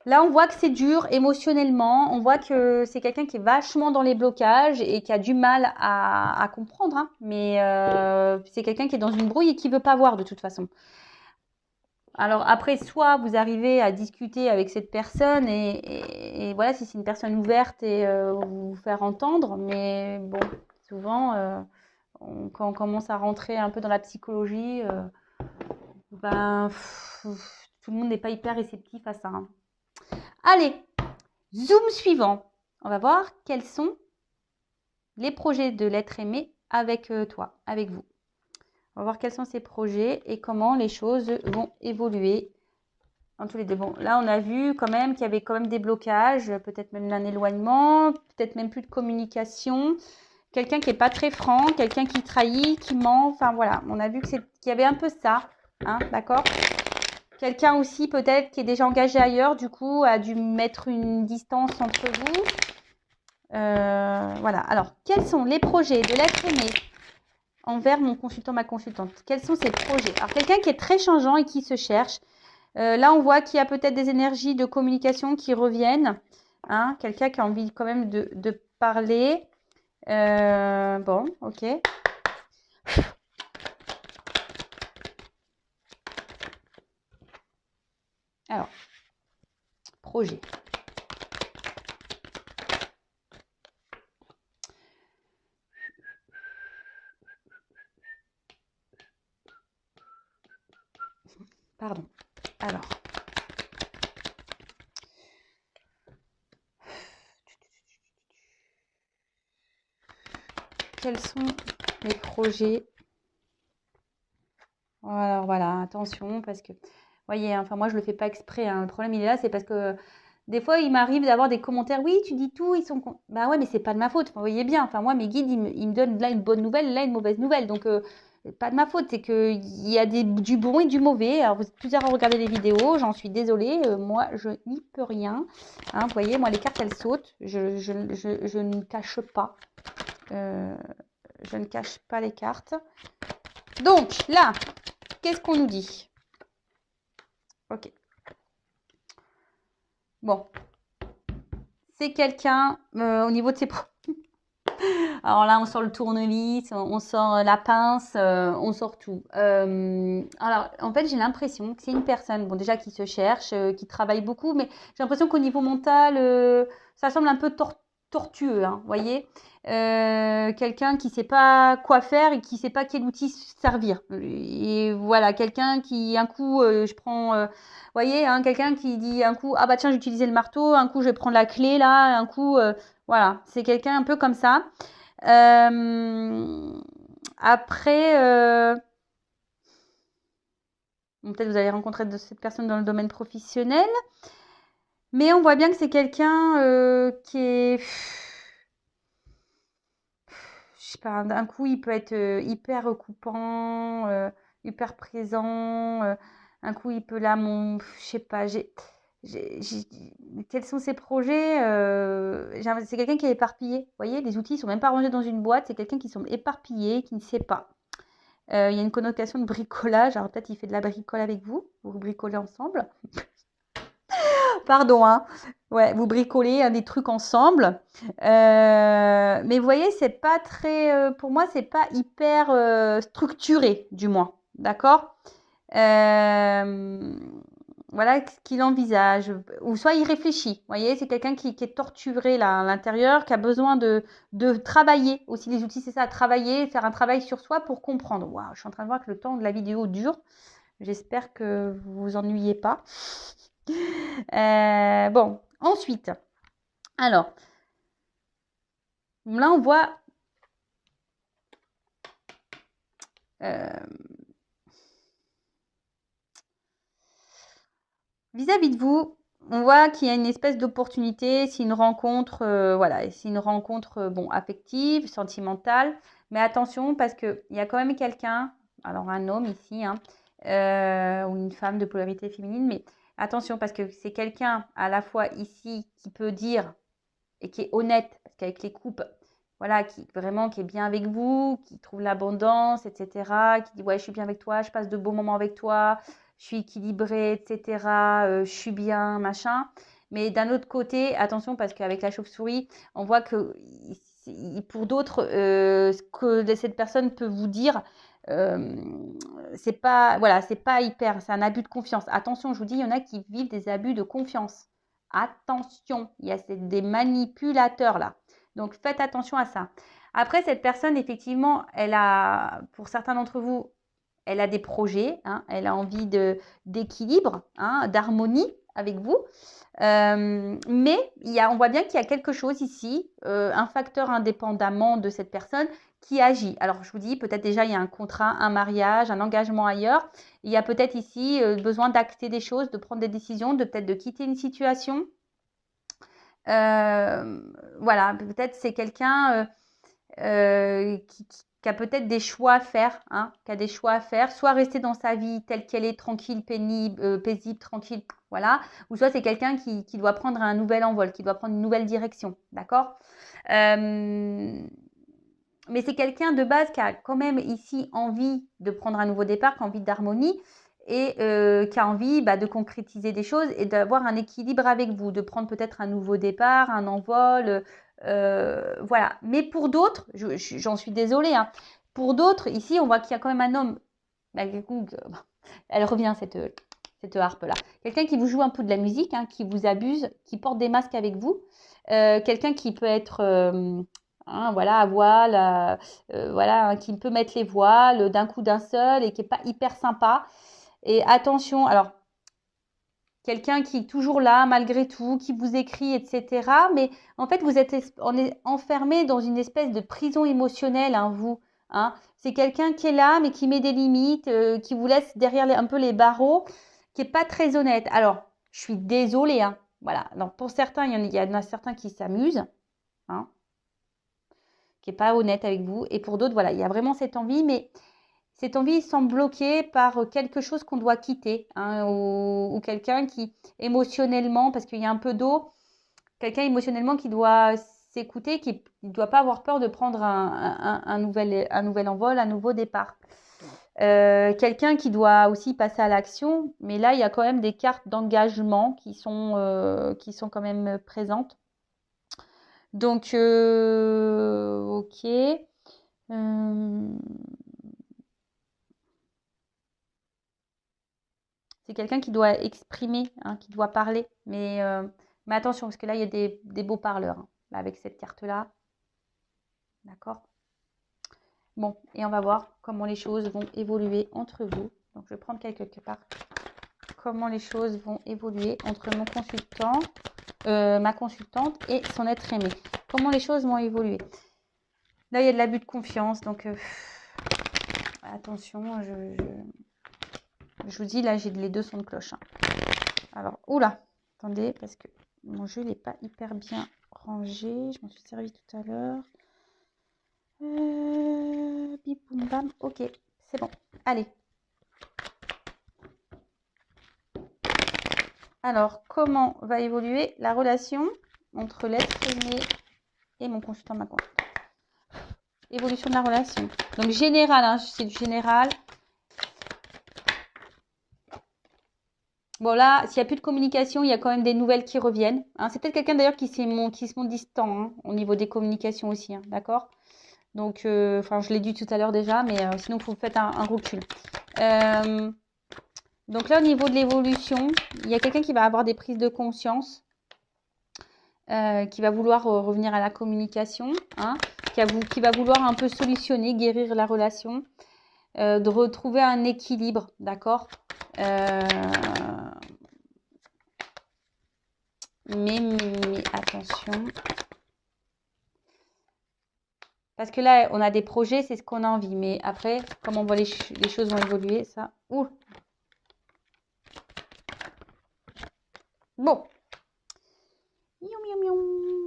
là, on voit que c'est dur émotionnellement. On voit que c'est quelqu'un qui est vachement dans les blocages et qui a du mal à comprendre, hein. Mais c'est quelqu'un qui est dans une brouille et qui ne veut pas voir de toute façon. Alors après, soit vous arrivez à discuter avec cette personne et voilà, si c'est une personne ouverte et vous faire entendre, mais bon, souvent, quand on commence à rentrer un peu dans la psychologie, Ben, tout le monde n'est pas hyper réceptif à ça, hein. Allez, zoom suivant. On va voir quels sont les projets de l'être aimé avec toi, avec vous. On va voir quels sont ces projets et comment les choses vont évoluer en tous les deux. Bon, là, on a vu quand même qu'il y avait quand même des blocages, peut-être même un éloignement, peut-être même plus de communication. Quelqu'un qui n'est pas très franc, quelqu'un qui trahit, qui ment. Enfin, voilà, on a vu qu'il y avait un peu ça, hein, d'accord? Quelqu'un aussi peut-être qui est déjà engagé ailleurs, du coup, a dû mettre une distance entre vous. Voilà. Alors, quels sont les projets de l'être aimé envers mon consultant, ma consultante? Quels sont ces projets? Alors, quelqu'un qui est très changeant et qui se cherche. Là, on voit qu'il y a peut-être des énergies de communication qui reviennent. Hein, quelqu'un qui a envie quand même de parler. Bon, ok. Alors, projet. Pardon. Alors. Quels sont les projets? Alors voilà, attention parce que, voyez, enfin moi je le fais pas exprès, hein. Le problème il est là, c'est parce que des fois il m'arrive d'avoir des commentaires, oui tu dis tout, ils sont bah ouais mais c'est pas de ma faute. Enfin, vous voyez bien, enfin moi mes guides ils me donnent là une bonne nouvelle, là une mauvaise nouvelle, donc pas de ma faute, c'est que il y a du bon et du mauvais. Alors vous êtes plusieurs à regarder les vidéos, j'en suis désolée, moi je n'y peux rien. Hein, vous voyez, moi les cartes elles sautent, je ne cache pas. Je ne cache pas les cartes. Donc, là, qu'est-ce qu'on nous dit? Ok. Bon. C'est quelqu'un, au niveau de ses... Alors là, on sort le tournevis, on sort la pince, on sort tout. Alors, en fait, j'ai l'impression que c'est une personne, bon, déjà qui se cherche, qui travaille beaucoup, mais j'ai l'impression qu'au niveau mental, ça semble un peu tortueux, hein, vous voyez. Quelqu'un qui sait pas quoi faire et qui sait pas quel outil servir. Et voilà, quelqu'un qui, un coup, je prends... vous voyez, hein, quelqu'un qui dit un coup, ah bah tiens, j'ai utilisé le marteau, un coup, je vais prendre la clé là, un coup... voilà, c'est quelqu'un un peu comme ça. Euh, après, bon, peut-être vous allez rencontrer de cette personne dans le domaine professionnel, mais on voit bien que c'est quelqu'un qui est, je sais pas, d'un coup il peut être hyper recoupant, hyper présent, un coup il peut là, je sais pas, quels sont ses projets? C'est quelqu'un qui est éparpillé. Vous voyez, les outils ne sont même pas rangés dans une boîte. C'est quelqu'un qui semble éparpillé, qui ne sait pas. Il y a une connotation de bricolage. Alors peut-être il fait de la bricole avec vous. Vous bricolez ensemble. Pardon, hein. Ouais, vous bricolez des trucs ensemble. Mais vous voyez, c'est pas très... pour moi, c'est pas hyper structuré, du moins. D'accord? Voilà ce qu'il envisage. Ou soit il réfléchit. Vous voyez, c'est quelqu'un qui est torturé là, à l'intérieur, qui a besoin de travailler. Aussi, les outils, c'est ça, travailler, faire un travail sur soi pour comprendre. Waouh, je suis en train de voir que le temps de la vidéo dure. J'espère que vous vous ennuyez pas. Bon, ensuite. Alors, là, on voit... vis-à-vis de vous, on voit qu'il y a une espèce d'opportunité, c'est une rencontre, voilà, c'est une rencontre, bon, affective, sentimentale, mais attention parce qu'il y a quand même quelqu'un, alors un homme ici, hein, ou une femme de polarité féminine, mais attention parce que c'est quelqu'un à la fois ici qui peut dire et qui est honnête, parce qu'avec les coupes, voilà, qui vraiment qui est bien avec vous, qui trouve l'abondance, etc., qui dit ouais, je suis bien avec toi, je passe de beaux moments avec toi, je suis équilibrée, etc., je suis bien, machin. Mais d'un autre côté, attention, parce qu'avec la chauve-souris, on voit que pour d'autres, ce que cette personne peut vous dire, euh, c'est pas, voilà, c'est pas hyper, c'est un abus de confiance. Attention, je vous dis, il y en a qui vivent des abus de confiance. Attention, il y a des manipulateurs là. Donc faites attention à ça. Après, cette personne, effectivement, elle a, pour certains d'entre vous, elle a des projets, hein, elle a envie d'équilibre, hein, d'harmonie avec vous. Mais on voit bien qu'il y a quelque chose ici, un facteur indépendamment de cette personne qui agit. Alors, je vous dis, peut-être déjà, il y a un contrat, un mariage, un engagement ailleurs. Il y a peut-être ici besoin d'acter des choses, de prendre des décisions, peut-être de quitter une situation. Voilà, peut-être c'est quelqu'un qui a peut-être des choix à faire, hein, qui a des choix à faire, soit rester dans sa vie telle qu'elle est, tranquille, pénible, paisible, tranquille, voilà, ou soit c'est quelqu'un qui doit prendre un nouvel envol, qui doit prendre une nouvelle direction, d'accord. Mais c'est quelqu'un de base qui a quand même ici envie de prendre un nouveau départ, qui a envie d'harmonie et qui a envie de concrétiser des choses et d'avoir un équilibre avec vous, de prendre peut-être un nouveau départ, un envol, voilà. Mais pour d'autres, j'en suis désolée, hein, pour d'autres, ici, on voit qu'il y a quand même un homme, malgré tout, elle revient cette harpe-là. Quelqu'un qui vous joue un peu de la musique, hein, qui vous abuse, qui porte des masques avec vous. Quelqu'un qui peut être voilà, à voile, voilà, qui peut mettre les voiles d'un coup d'un seul et qui n'est pas hyper sympa. Et attention, alors, quelqu'un qui est toujours là malgré tout, qui vous écrit, etc. Mais en fait, on est enfermé dans une espèce de prison émotionnelle, hein, vous. Hein. C'est quelqu'un qui est là, mais qui met des limites, qui vous laisse derrière un peu les barreaux, qui n'est pas très honnête. Alors, je suis désolée. Hein. Voilà. Donc, pour certains, il y en a certains qui s'amusent, hein, qui n'est pas honnête avec vous. Et pour d'autres, voilà, il y a vraiment cette envie, mais cette envie semble bloquée par quelque chose qu'on doit quitter, hein, ou quelqu'un qui émotionnellement, parce qu'il y a un peu d'eau, quelqu'un émotionnellement qui doit s'écouter, qui ne doit pas avoir peur de prendre un nouvel envol, un nouveau départ. Quelqu'un qui doit aussi passer à l'action, mais là, il y a quand même des cartes d'engagement qui sont quand même présentes. Donc, ok. C'est quelqu'un qui doit exprimer, hein, qui doit parler. Mais attention, parce que là, il y a des beaux parleurs, hein, là, avec cette carte-là. D'accord. Bon, et on va voir comment les choses vont évoluer entre vous. Donc, je vais prendre quelque part comment les choses vont évoluer entre mon consultant, ma consultante et son être aimé. Comment les choses vont évoluer. Là, il y a de l'abus de confiance. Donc, attention, je vous dis, là, j'ai les deux sons de cloche. Hein. Alors, oula, attendez, parce que mon jeu n'est pas hyper bien rangé. Je m'en suis servi tout à l'heure. Bip, boum, bam. Ok, c'est bon. Allez. Alors, comment va évoluer la relation entre l'être aimé et mon consultant, ma consultante? Évolution de la relation. Donc, général, hein, c'est du général. Bon, là, s'il n'y a plus de communication, il y a quand même des nouvelles qui reviennent. Hein. C'est peut-être quelqu'un d'ailleurs qui se montre distant, hein, au niveau des communications aussi. Hein, d'accord. Donc, je l'ai dit tout à l'heure déjà, mais sinon, il faut faire un recul. Donc là, au niveau de l'évolution, il y a quelqu'un qui va avoir des prises de conscience, qui va vouloir revenir à la communication, hein, qui va vouloir un peu solutionner, guérir la relation, de retrouver un équilibre, d'accord. Mais attention. Parce que là, on a des projets, c'est ce qu'on a envie. Mais après, comme on voit les choses vont évoluer, ça... Ouh. Bon.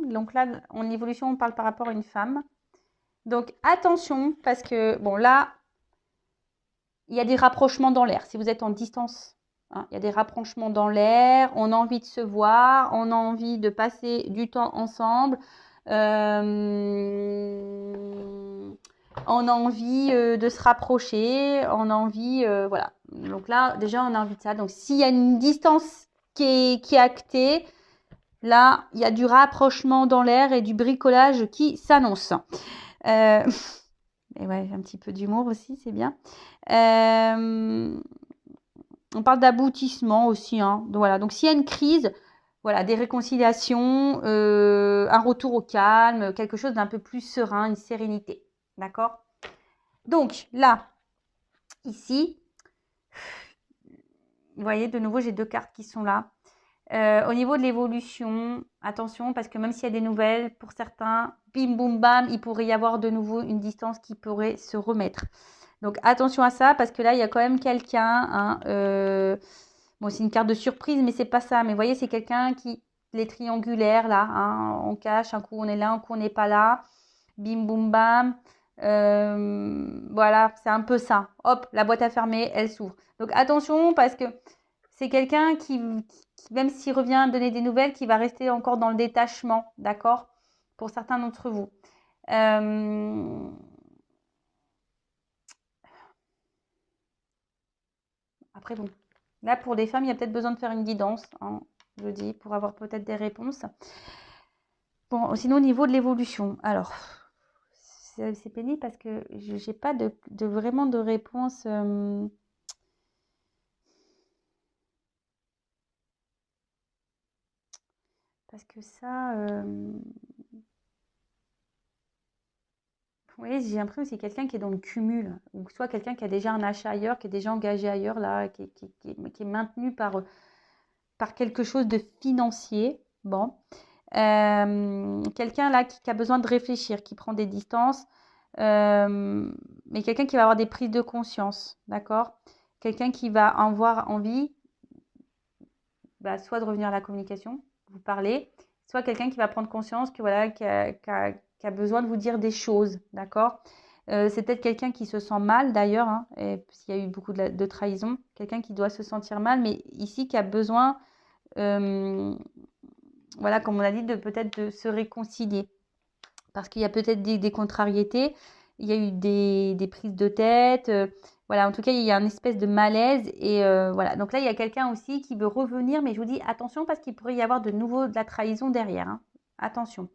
Donc là, en évolution, on parle par rapport à une femme. Donc, attention, parce que, bon, là, il y a des rapprochements dans l'air. Si vous êtes en distance, hein, il y a des rapprochements dans l'air. On a envie de se voir. On a envie de passer du temps ensemble. On a envie de se rapprocher. On a envie, voilà. Donc là, déjà, on a envie de ça. Donc, s'il y a une distance qui est actée, là, il y a du rapprochement dans l'air et du bricolage qui s'annonce. Et ouais, un petit peu d'humour aussi, c'est bien. On parle d'aboutissement aussi. Hein. Donc, voilà. Donc, s'il y a une crise, voilà, des réconciliations, un retour au calme, quelque chose d'un peu plus serein, une sérénité. D'accord? Donc, là, Ici, vous voyez, de nouveau, j'ai 2 cartes qui sont là. Au niveau de l'évolution, attention, parce que même s'il y a des nouvelles, pour certains, bim, boum, bam, il pourrait y avoir de nouveau une distance qui pourrait se remettre. Donc, attention à ça, parce que là, il y a quand même quelqu'un, hein, bon, c'est une carte de surprise, mais c'est pas ça. Mais vous voyez, c'est quelqu'un qui, les triangulaires, là, hein, on cache, un coup on est là, un coup on n'est pas là. Bim, boum, bam. Voilà, c'est un peu ça. Hop, la boîte à fermer, elle s'ouvre. Donc, attention, parce que c'est quelqu'un qui, même s'il revient donner des nouvelles, qui va rester encore dans le détachement, d'accord? Pour certains d'entre vous. Après, bon, là, pour les femmes, il y a peut-être besoin de faire une guidance, hein, je dis, pour avoir peut-être des réponses. Bon, sinon, au niveau de l'évolution, alors, c'est pénible parce que je n'ai pas vraiment de réponse. Parce que ça, oui, j'ai l'impression que c'est quelqu'un qui est dans le cumul, ou soit quelqu'un qui a déjà un achat ailleurs, qui est déjà engagé ailleurs, là, qui est maintenu par quelque chose de financier. Bon. Quelqu'un là qui a besoin de réfléchir, qui prend des distances, mais quelqu'un qui va avoir des prises de conscience, d'accord? Quelqu'un qui va avoir envie, bah, soit de revenir à la communication, vous parler, soit quelqu'un qui va prendre conscience que voilà, qui a besoin de vous dire des choses, d'accord? C'est peut-être quelqu'un qui se sent mal d'ailleurs, hein, s'il y a eu beaucoup de trahison, quelqu'un qui doit se sentir mal, mais ici qui a besoin, voilà, comme on a dit, de peut-être de se réconcilier. Parce qu'il y a peut-être des contrariétés, il y a eu des prises de tête, voilà, en tout cas, il y a une espèce de malaise, et voilà. Donc là, il y a quelqu'un aussi qui veut revenir, mais je vous dis attention parce qu'il pourrait y avoir de nouveau de la trahison derrière, hein. Attention.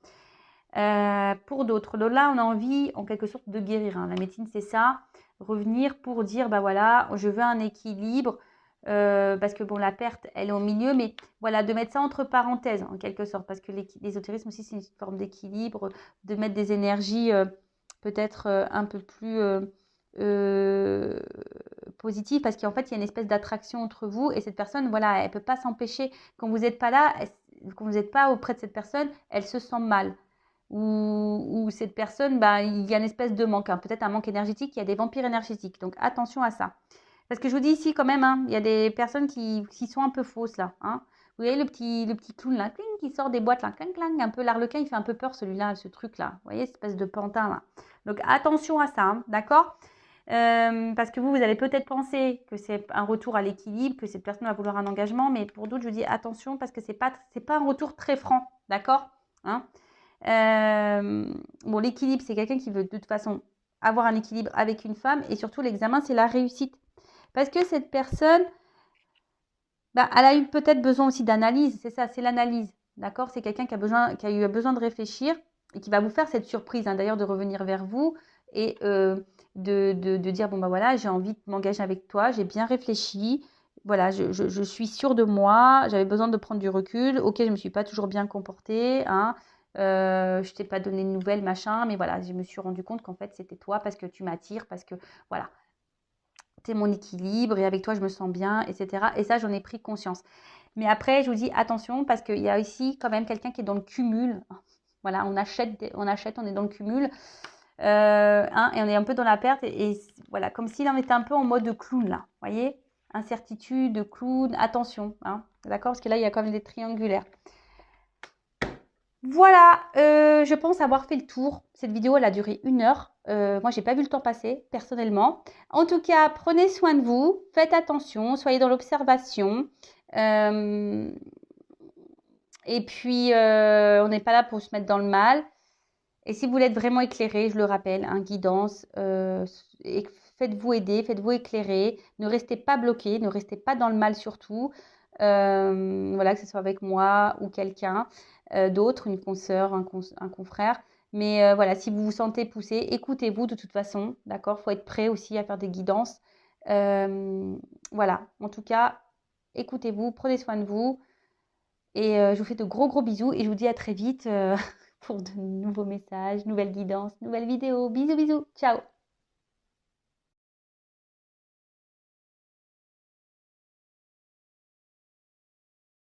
Pour d'autres, donc là, on a envie, en quelque sorte, de guérir, hein. La médecine, c'est ça, revenir pour dire, bah voilà, je veux un équilibre, parce que bon, la perte, elle est au milieu, mais voilà, de mettre ça entre parenthèses, en quelque sorte, parce que l'ésotérisme aussi, c'est une forme d'équilibre, de mettre des énergies peut-être un peu plus euh, positives, parce qu'en fait, il y a une espèce d'attraction entre vous, et cette personne, voilà, elle ne peut pas s'empêcher, quand vous n'êtes pas là, quand vous n'êtes pas auprès de cette personne, elle se sent mal. Ou cette personne, bah, il y a une espèce de manque, hein, peut-être un manque énergétique, il y a des vampires énergétiques. Donc attention à ça. Parce que je vous dis ici quand même, hein, il y a des personnes qui sont un peu fausses là, hein. Vous voyez le petit clown là, cling, qui sort des boîtes là, clang, clang, un peu l'arlequin, il fait un peu peur celui-là, ce truc là. Vous voyez, cette espèce de pantin là. Donc attention à ça, hein, d'accord? Parce que vous allez peut-être penser que c'est un retour à l'équilibre, que cette personne va vouloir un engagement, mais pour d'autres, je vous dis attention parce que c'est pas un retour très franc, d'accord, hein? Bon, l'équilibre, c'est quelqu'un qui veut de toute façon avoir un équilibre avec une femme, et surtout l'examen, c'est la réussite. Parce que cette personne, bah, elle a eu peut-être besoin aussi d'analyse, c'est ça, c'est l'analyse, d'accord? C'est quelqu'un qui a eu besoin de réfléchir et qui va vous faire cette surprise, hein, d'ailleurs, de revenir vers vous et de dire, bon, bah voilà, j'ai envie de m'engager avec toi, j'ai bien réfléchi, voilà, je suis sûre de moi, j'avais besoin de prendre du recul, ok, je ne me suis pas toujours bien comportée, hein, je t'ai pas donné de nouvelles, machin, mais voilà, je me suis rendu compte qu'en fait, c'était toi parce que tu m'attires, parce que, voilà, tu es mon équilibre et avec toi, je me sens bien, etc. Et ça, j'en ai pris conscience. Mais après, je vous dis attention parce qu'il y a ici quand même quelqu'un qui est dans le cumul. Voilà, on achète, on est dans le cumul, hein, et on est un peu dans la perte. Et voilà, comme s'il en était un peu en mode clown là. Vous voyez? Incertitude, clown, attention, hein, d'accord? Parce que là, il y a quand même des triangulaires. Voilà, je pense avoir fait le tour. Cette vidéo, elle a duré 1 heure. Moi, j'ai pas vu le temps passer, personnellement. En tout cas, prenez soin de vous, faites attention, soyez dans l'observation. Euh, et puis, on n'est pas là pour se mettre dans le mal. Et si vous voulez être vraiment éclairé, je le rappelle, hein, guidance, faites-vous aider, faites-vous éclairer. Ne restez pas bloqué, ne restez pas dans le mal surtout. Voilà, que ce soit avec moi ou quelqu'un d'autre, une consoeur, un confrère. Mais voilà, si vous vous sentez poussé, écoutez-vous de toute façon, d'accord? Il faut être prêt aussi à faire des guidances. Voilà, en tout cas, écoutez-vous, prenez soin de vous. Et je vous fais de gros gros bisous et je vous dis à très vite pour de nouveaux messages, nouvelles guidances, nouvelles vidéos. Bisous bisous, ciao!